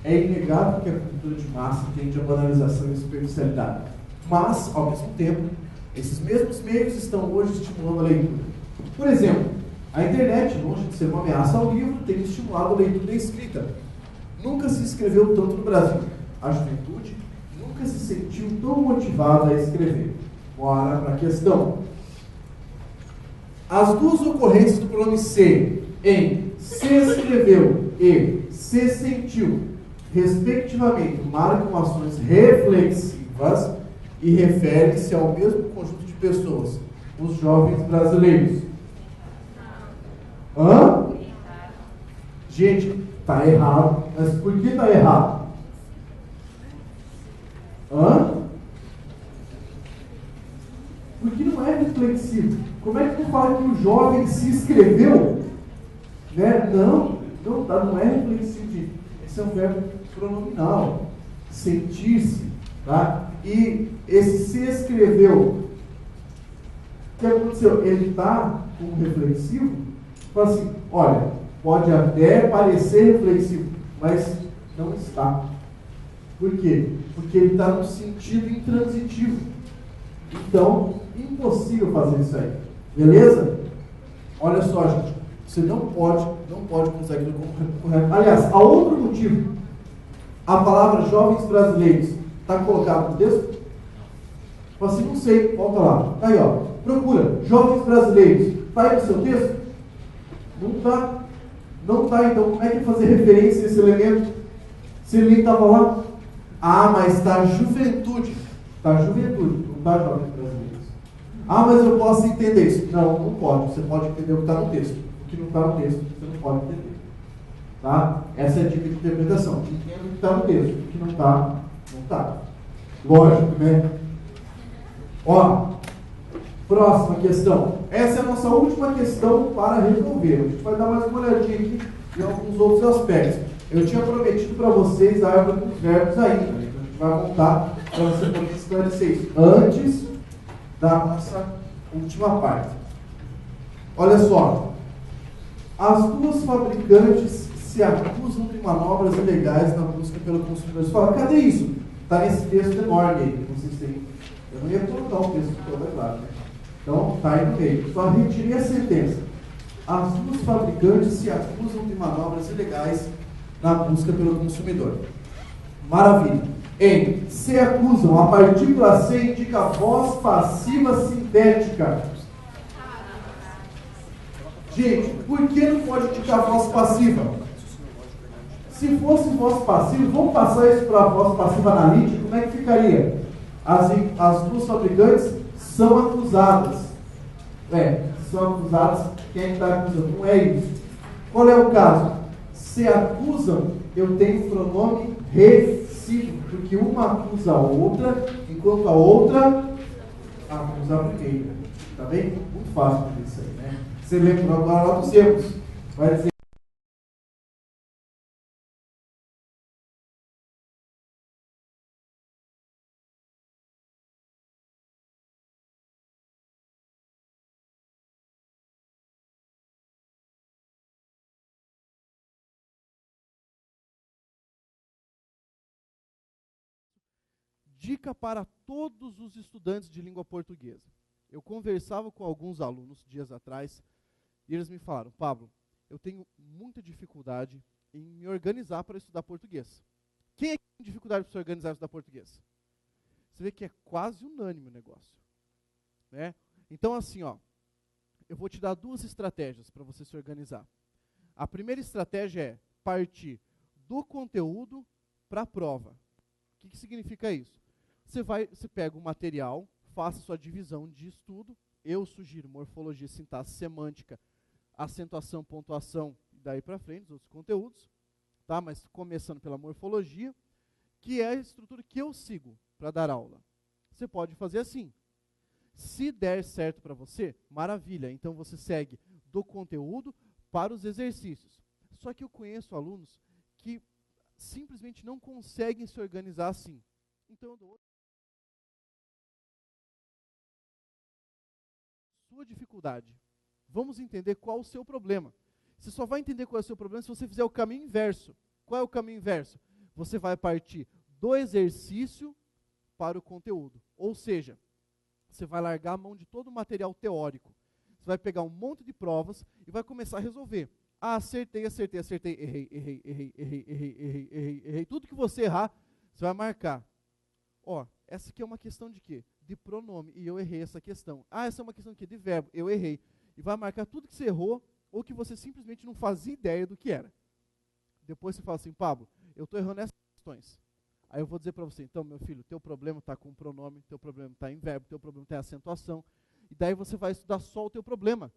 É inegável que a cultura de massa tende a banalização e superficialidade. Mas, ao mesmo tempo, esses mesmos meios estão hoje estimulando a leitura. Por exemplo, a internet, longe de ser uma ameaça ao livro, tem estimulado a leitura e a escrita. Nunca se escreveu tanto no Brasil. A juventude nunca se sentiu tão motivada a escrever. Bora para a questão. As duas ocorrências do pronome ser em se escreveu e se sentiu, respectivamente, marcam ações reflexivas e referem-se ao mesmo conjunto de pessoas, os jovens brasileiros. Hã? Gente, está errado. Mas por que está errado? Hã? Porque não é reflexivo. Como é que tu fala que o jovem se inscreveu? Né? Não é reflexivo. Esse é um verbo pronominal. Sentir-se. Tá? E esse se escreveu, o que aconteceu? Ele está como reflexivo? Fala assim, olha, pode até parecer reflexivo, mas não está. Por quê? Porque ele está no sentido intransitivo. Então, impossível fazer isso aí. Beleza? Olha só, gente. Você não pode usar aquilo como correto. Aliás, há outro motivo. A palavra jovens brasileiros está colocada no texto? Fala assim, não sei, volta lá. Está aí, ó. Procura, jovens brasileiros. Está aí no seu texto? Não está. Não está, então como é que fazer referência a esse elemento? Se ele nem estava lá? Ah, mas está juventude. Está juventude, não está jovens brasileiros. Ah, mas eu posso entender isso. Não pode. Você pode entender o que está no texto. O que não está no texto, você não pode entender. Tá? Essa é a dica de interpretação. Entenda o que está no texto. O que não está, não está. Lógico, né? Ó, próxima questão. Essa é a nossa última questão para resolver. A gente vai dar mais uma olhadinha aqui em alguns outros aspectos. Eu tinha prometido para vocês a árvore dos verbos ainda. Então a gente vai voltar para você poder esclarecer isso antes da nossa última parte. Olha só. As duas fabricantes se acusam de manobras ilegais na busca pelo consumidor. Você fala, cadê isso? Está nesse texto enorme aí que vocês têm. Eu não ia colocar o texto todo, é claro, né? Então, está aí no meio. Só retirei a sentença. As duas fabricantes se acusam de manobras ilegais na busca pelo consumidor. Maravilha. Em se acusam, a partícula C indica voz passiva sintética. Gente, por que não pode indicar voz passiva? Se fosse voz passiva, vamos passar isso para a voz passiva analítica, como é que ficaria? As duas fabricantes são acusadas. São acusadas, quem é que está acusando? Não é isso. Qual é o caso? Se acusam, eu tenho o pronome recíproco, porque uma acusa a outra, enquanto a outra acusa a primeira. Tá bem? Muito fácil fazer isso aí, né? Você lembra agora lá dos erros. Vai dizer. Dica para todos os estudantes de língua portuguesa. Eu conversava com alguns alunos dias atrás e eles me falaram, Pablo, eu tenho muita dificuldade em me organizar para estudar português. Quem é que tem dificuldade para se organizar para estudar português? Você vê que é quase unânime o negócio. Né? Então, assim, ó, eu vou te dar duas estratégias para você se organizar. A primeira estratégia é partir do conteúdo para a prova. O que significa isso? Você pega um material, faça sua divisão de estudo. Eu sugiro morfologia, sintaxe, semântica, acentuação, pontuação, e daí para frente, os outros conteúdos. Tá? Mas começando pela morfologia, que é a estrutura que eu sigo para dar aula. Você pode fazer assim. Se der certo para você, maravilha. Então você segue do conteúdo para os exercícios. Só que eu conheço alunos que simplesmente não conseguem se organizar assim. Então eu dou sua dificuldade. Vamos entender qual o seu problema. Você só vai entender qual é o seu problema se você fizer o caminho inverso. Qual é o caminho inverso? Você vai partir do exercício para o conteúdo. Ou seja, você vai largar a mão de todo o material teórico. Você vai pegar um monte de provas e vai começar a resolver. Ah, acertei, errei. Tudo que você errar, você vai marcar. Ó, essa aqui é uma questão de quê? De pronome, e eu errei essa questão. Ah, essa é uma questão de quê? De verbo, eu errei. e vai marcar tudo que você errou ou que você simplesmente não fazia ideia do que era. Depois você fala assim, Pablo, eu estou errando essas questões. Aí eu vou dizer para você, então, meu filho, teu problema está com pronome, teu problema está em verbo, teu problema está em acentuação. E daí você vai estudar só o teu problema.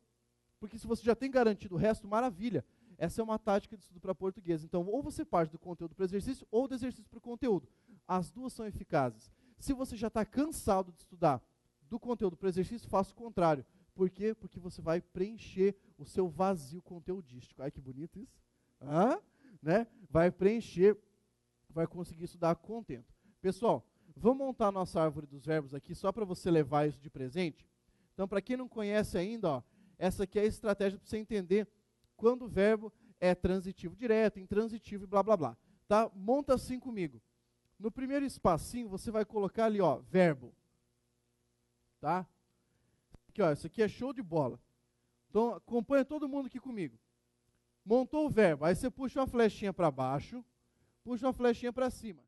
Porque se você já tem garantido o resto, maravilha. Essa é uma tática de estudo para português. Então, ou você parte do conteúdo para o exercício, ou do exercício para o conteúdo. As duas são eficazes. Se você já está cansado de estudar do conteúdo para o exercício, faça o contrário. Por quê? Porque você vai preencher o seu vazio conteudístico. Ai, que bonito isso. Né? Vai preencher, vai conseguir estudar contento. Pessoal, vamos montar a nossa árvore dos verbos aqui, só para você levar isso de presente. Então, para quem não conhece ainda, ó, essa aqui é a estratégia para você entender quando o verbo é transitivo direto, intransitivo e blá, blá, blá. Tá? Monta assim comigo. No primeiro espacinho, você vai colocar ali, ó, verbo. Tá? Aqui, ó, isso aqui é show de bola. Então, acompanha todo mundo aqui comigo. Montou o verbo, aí você puxa uma flechinha para baixo, puxa uma flechinha para cima.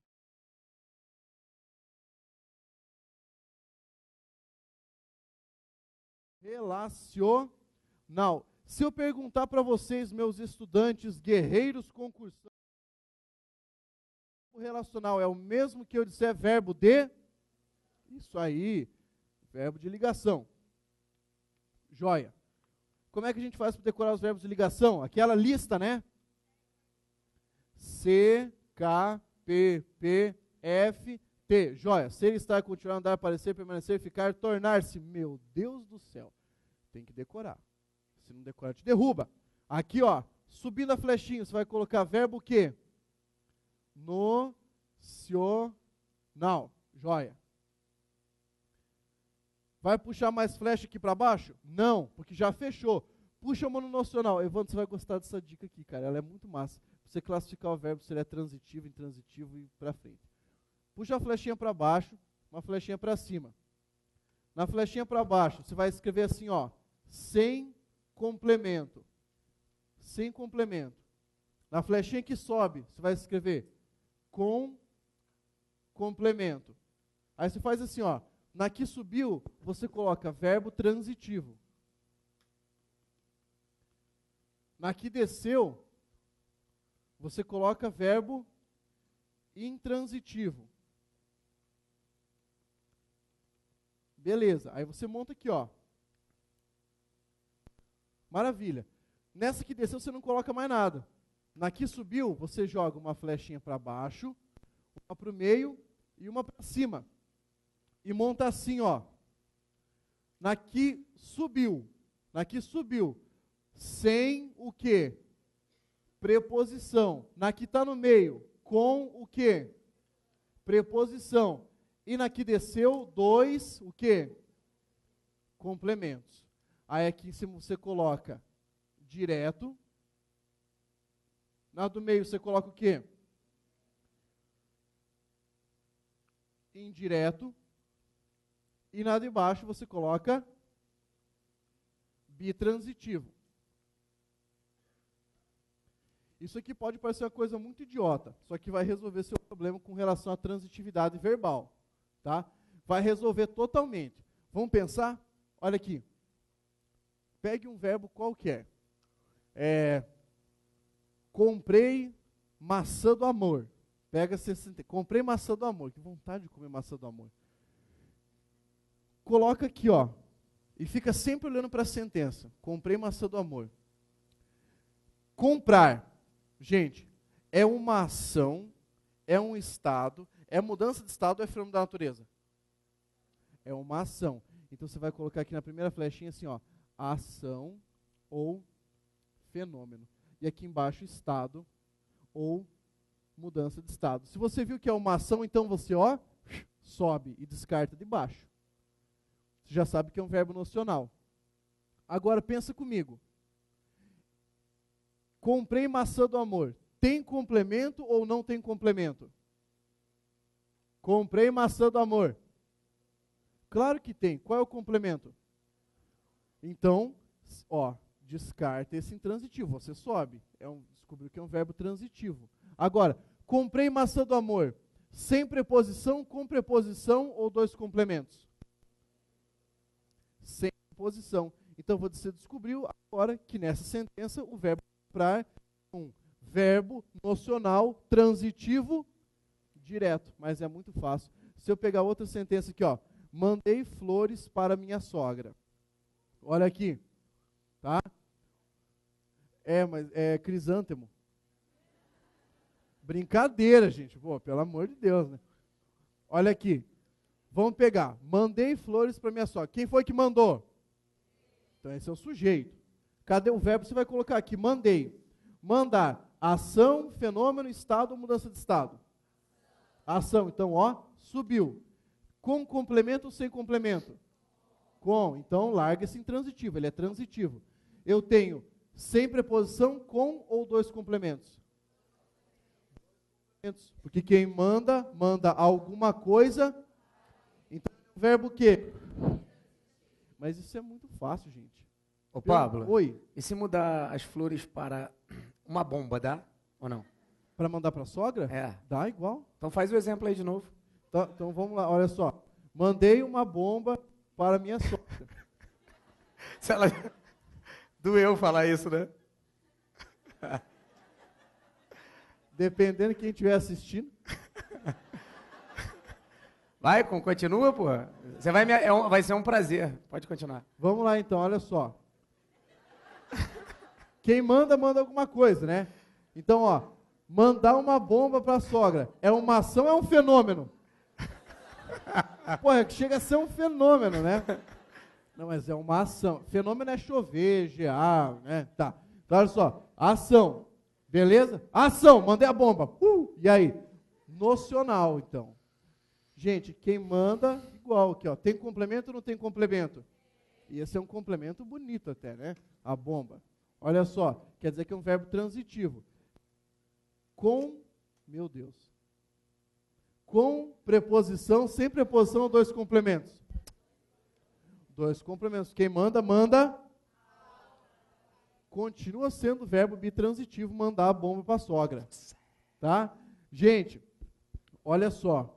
Relacional. Se eu perguntar para vocês, meus estudantes, guerreiros concursantes, o relacional é o mesmo que eu disser verbo de? Isso aí, verbo de ligação. Joia. Como é que a gente faz para decorar os verbos de ligação? Aquela lista, né? C, K, P, P, F, T. Joia. Ser, estar, continuar, andar, aparecer, permanecer, ficar, tornar-se. Meu Deus do céu. Tem que decorar. Se não decorar, te derruba. Aqui, ó. Subindo a flechinha, você vai colocar verbo o quê? Nocional. Joia. Vai puxar mais flecha aqui para baixo? Não, porque já fechou. Puxa mononocional. Evandro, você vai gostar dessa dica aqui, cara. Ela é muito massa. Você classificar o verbo se ele é transitivo, intransitivo e para frente. Puxa a flechinha para baixo, uma flechinha para cima. Na flechinha para baixo, você vai escrever assim, ó, sem complemento. Sem complemento. Na flechinha que sobe, você vai escrever com complemento. Aí você faz assim, ó. Na que subiu, você coloca verbo transitivo. Na que desceu, você coloca verbo intransitivo. Beleza, aí você monta aqui, ó. Maravilha. Nessa que desceu, você não coloca mais nada. Na que subiu, você joga uma flechinha para baixo, uma para o meio e uma para cima. E monta assim, ó. Na que subiu, sem o quê? Preposição. Na que está no meio, com o quê? Preposição. E na que desceu, dois, o quê? Complementos. Aí aqui em cima você coloca direto. Na do meio você coloca o quê? Indireto. E na de baixo você coloca bitransitivo. Isso aqui pode parecer uma coisa muito idiota, só que vai resolver seu problema com relação à transitividade verbal. Tá? Vai resolver totalmente. Vamos pensar? Olha aqui. Pegue um verbo qualquer. Comprei maçã do amor. Pega 60. Comprei maçã do amor. Que vontade de comer maçã do amor. Coloca aqui, ó. E fica sempre olhando para a sentença. Comprei maçã do amor. Comprar, gente, é uma ação, é um estado, é mudança de estado ou é fenômeno da natureza? É uma ação. Então você vai colocar aqui na primeira flechinha assim, ó, ação ou fenômeno. E aqui embaixo, estado ou mudança de estado. Se você viu que é uma ação, então você, ó, sobe e descarta de baixo. Você já sabe que é um verbo nocional. Agora pensa comigo. Comprei maçã do amor. Tem complemento ou não tem complemento? Comprei maçã do amor. Claro que tem. Qual é o complemento? Então, ó, descarta esse intransitivo. Você sobe. Descobriu que é um verbo transitivo. Agora, comprei maçã do amor. Sem preposição, com preposição ou dois complementos? Sem preposição. Então você descobriu agora que nessa sentença o verbo comprar é um verbo nocional transitivo direto, mas é muito fácil. Se eu pegar outra sentença aqui, ó, mandei flores para minha sogra. Olha aqui, tá? Mas é crisântemo. Brincadeira, gente. Pô, pelo amor de Deus, né? Olha aqui. Vamos pegar. Mandei flores para minha sogra. Quem foi que mandou? Então esse é o sujeito. Cadê o verbo? Você vai colocar aqui. Mandei. Mandar. Ação, fenômeno, estado ou mudança de estado? Ação. Então, ó, subiu. Com complemento ou sem complemento? Com. Então, larga esse intransitivo. Ele é transitivo. Eu tenho sem preposição, com ou dois complementos? Porque quem manda, manda alguma coisa. Então, o verbo quê? Mas isso é muito fácil, gente. Ô, Pablo. Oi. E se mudar as flores para uma bomba, dá ou não? Para mandar para a sogra? É. Dá igual. Então faz o exemplo aí de novo. Então vamos lá, olha só. Mandei uma bomba para minha sogra. Se ela... Doeu falar isso, né? Dependendo de quem estiver assistindo. Vai, continua, pô. Você vai ser um prazer. Pode continuar. Vamos lá então, olha só. Quem manda, manda alguma coisa, né? Então, ó, mandar uma bomba para a sogra. É uma ação ou é um fenômeno? Pô, é que chega a ser um fenômeno, né? Não, mas é uma ação. Fenômeno é chover, gear, né? Tá. Então, olha só. Ação. Beleza? Ação. Mandei a bomba. E aí? Nocional, então. Gente, quem manda, igual aqui, ó. Tem complemento ou não tem complemento? E esse é um complemento bonito até, né? A bomba. Olha só. Quer dizer que é um verbo transitivo. Com, meu Deus. Com preposição, sem preposição ou dois complementos? Dois complementos. Quem manda, manda. Continua sendo verbo bitransitivo, mandar a bomba para a sogra. Tá? Gente, olha só.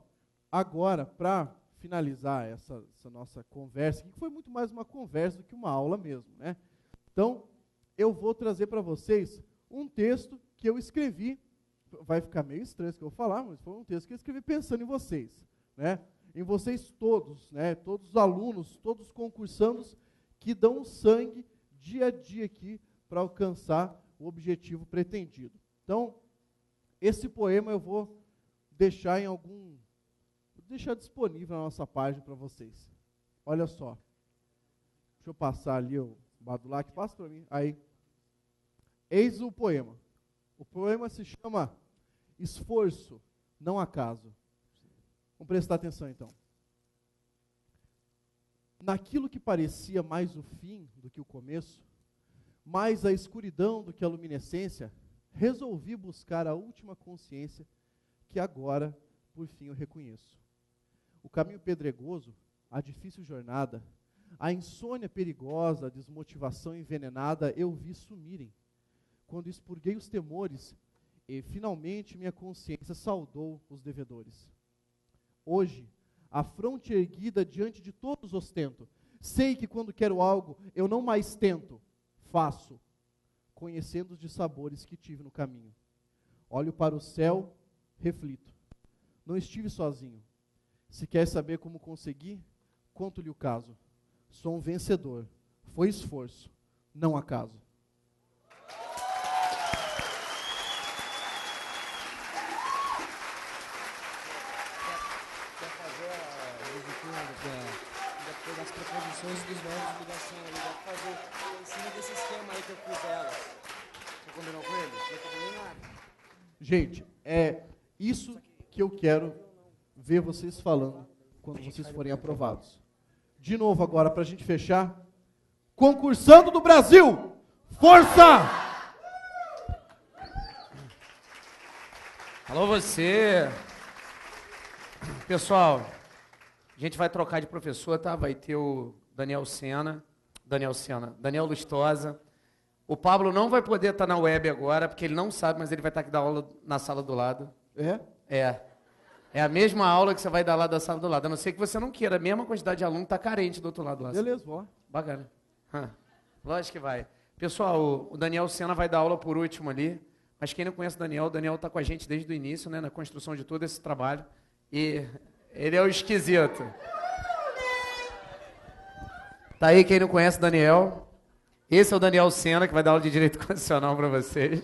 Agora, para finalizar essa nossa conversa, que foi muito mais uma conversa do que uma aula mesmo, né? Então, eu vou trazer para vocês um texto que eu escrevi. Vai ficar meio estranho isso que eu vou falar, mas foi um texto que eu escrevi pensando em vocês, né? Em vocês todos, né? Todos os alunos, todos os concursandos que dão sangue dia a dia aqui para alcançar o objetivo pretendido. Então, esse poema eu vou deixar deixar disponível na nossa página para vocês. Olha só. Deixa eu passar ali o Badulac, passa para mim. Aí. Eis o poema. O poema se chama Esforço, não acaso. Vamos prestar atenção então. Naquilo que parecia mais o fim do que o começo, mais a escuridão do que a luminescência, resolvi buscar a última consciência que agora, por fim, eu reconheço. O caminho pedregoso, a difícil jornada, a insônia perigosa, a desmotivação envenenada, eu vi sumirem. Quando expurguei os temores e, finalmente, minha consciência saudou os devedores. Hoje, a fronte erguida diante de todos ostento. Sei que quando quero algo, eu não mais tento, faço, conhecendo os dissabores que tive no caminho. Olho para o céu, reflito. Não estive sozinho. Se quer saber como consegui, conto-lhe o caso. Sou um vencedor. Foi esforço, não acaso. Quer fazer a revisão das preposições e dos verbos de ligação aí? Dá pra fazer em cima desse esquema aí que eu fiz delas. Você combinou com ele? Não combinei nada. Gente, é isso que eu quero ver vocês falando quando vocês forem aprovados. De novo agora, para a gente fechar. Concursando do Brasil! Força! Alô, você. Pessoal, a gente vai trocar de professor, tá? Vai ter o Daniel Lustosa. O Pablo não vai poder estar na web agora, porque ele não sabe, mas ele vai estar aqui da aula na sala do lado. É? É a mesma aula que você vai dar lá da sala do lado. A não ser que você não queira. A mesma quantidade de aluno está carente do outro lado lá. Beleza, ó. Bacana. Lógico que vai. Pessoal, o Daniel Sena vai dar aula por último ali, mas quem não conhece o Daniel está com a gente desde o início, né, na construção de todo esse trabalho, e ele é o esquisito. Tá aí quem não conhece o Daniel. Esse é o Daniel Sena, que vai dar aula de Direito Constitucional para vocês.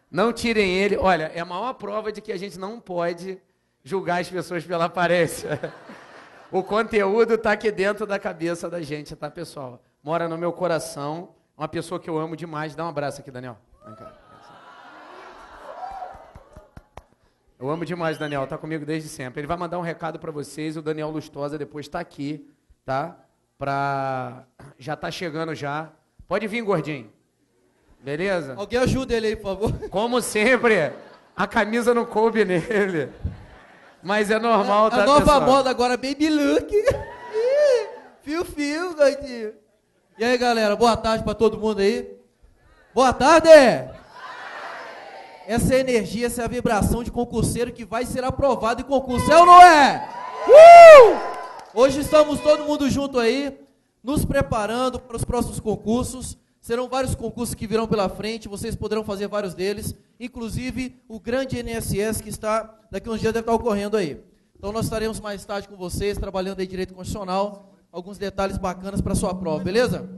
Não tirem ele. Olha, é a maior prova de que a gente não pode julgar as pessoas pela aparência. O conteúdo está aqui dentro da cabeça da gente, tá, pessoal? Mora no meu coração. Uma pessoa que eu amo demais. Dá um abraço aqui, Daniel. Vem cá. Eu amo demais o Daniel, tá comigo desde sempre. Ele vai mandar um recado para vocês. O Daniel Lustosa depois está aqui, tá? Já tá chegando já. Pode vir, gordinho. Beleza? Alguém ajuda ele aí, por favor. Como sempre, a camisa não coube nele. Mas é normal, tá, a nova pessoal? moda agora, baby look. Fio, gordinho. E aí, galera, boa tarde pra todo mundo aí. Boa tarde! Essa é a energia, essa é a vibração de concurseiro que vai ser aprovado em concurso, é ou não é? Hoje estamos todo mundo junto aí, nos preparando para os próximos concursos. Serão vários concursos que virão pela frente, vocês poderão fazer vários deles, inclusive o grande INSS que está, daqui a uns dias deve estar ocorrendo aí. Então nós estaremos mais tarde com vocês, trabalhando aí Direito Constitucional, alguns detalhes bacanas para a sua prova, beleza?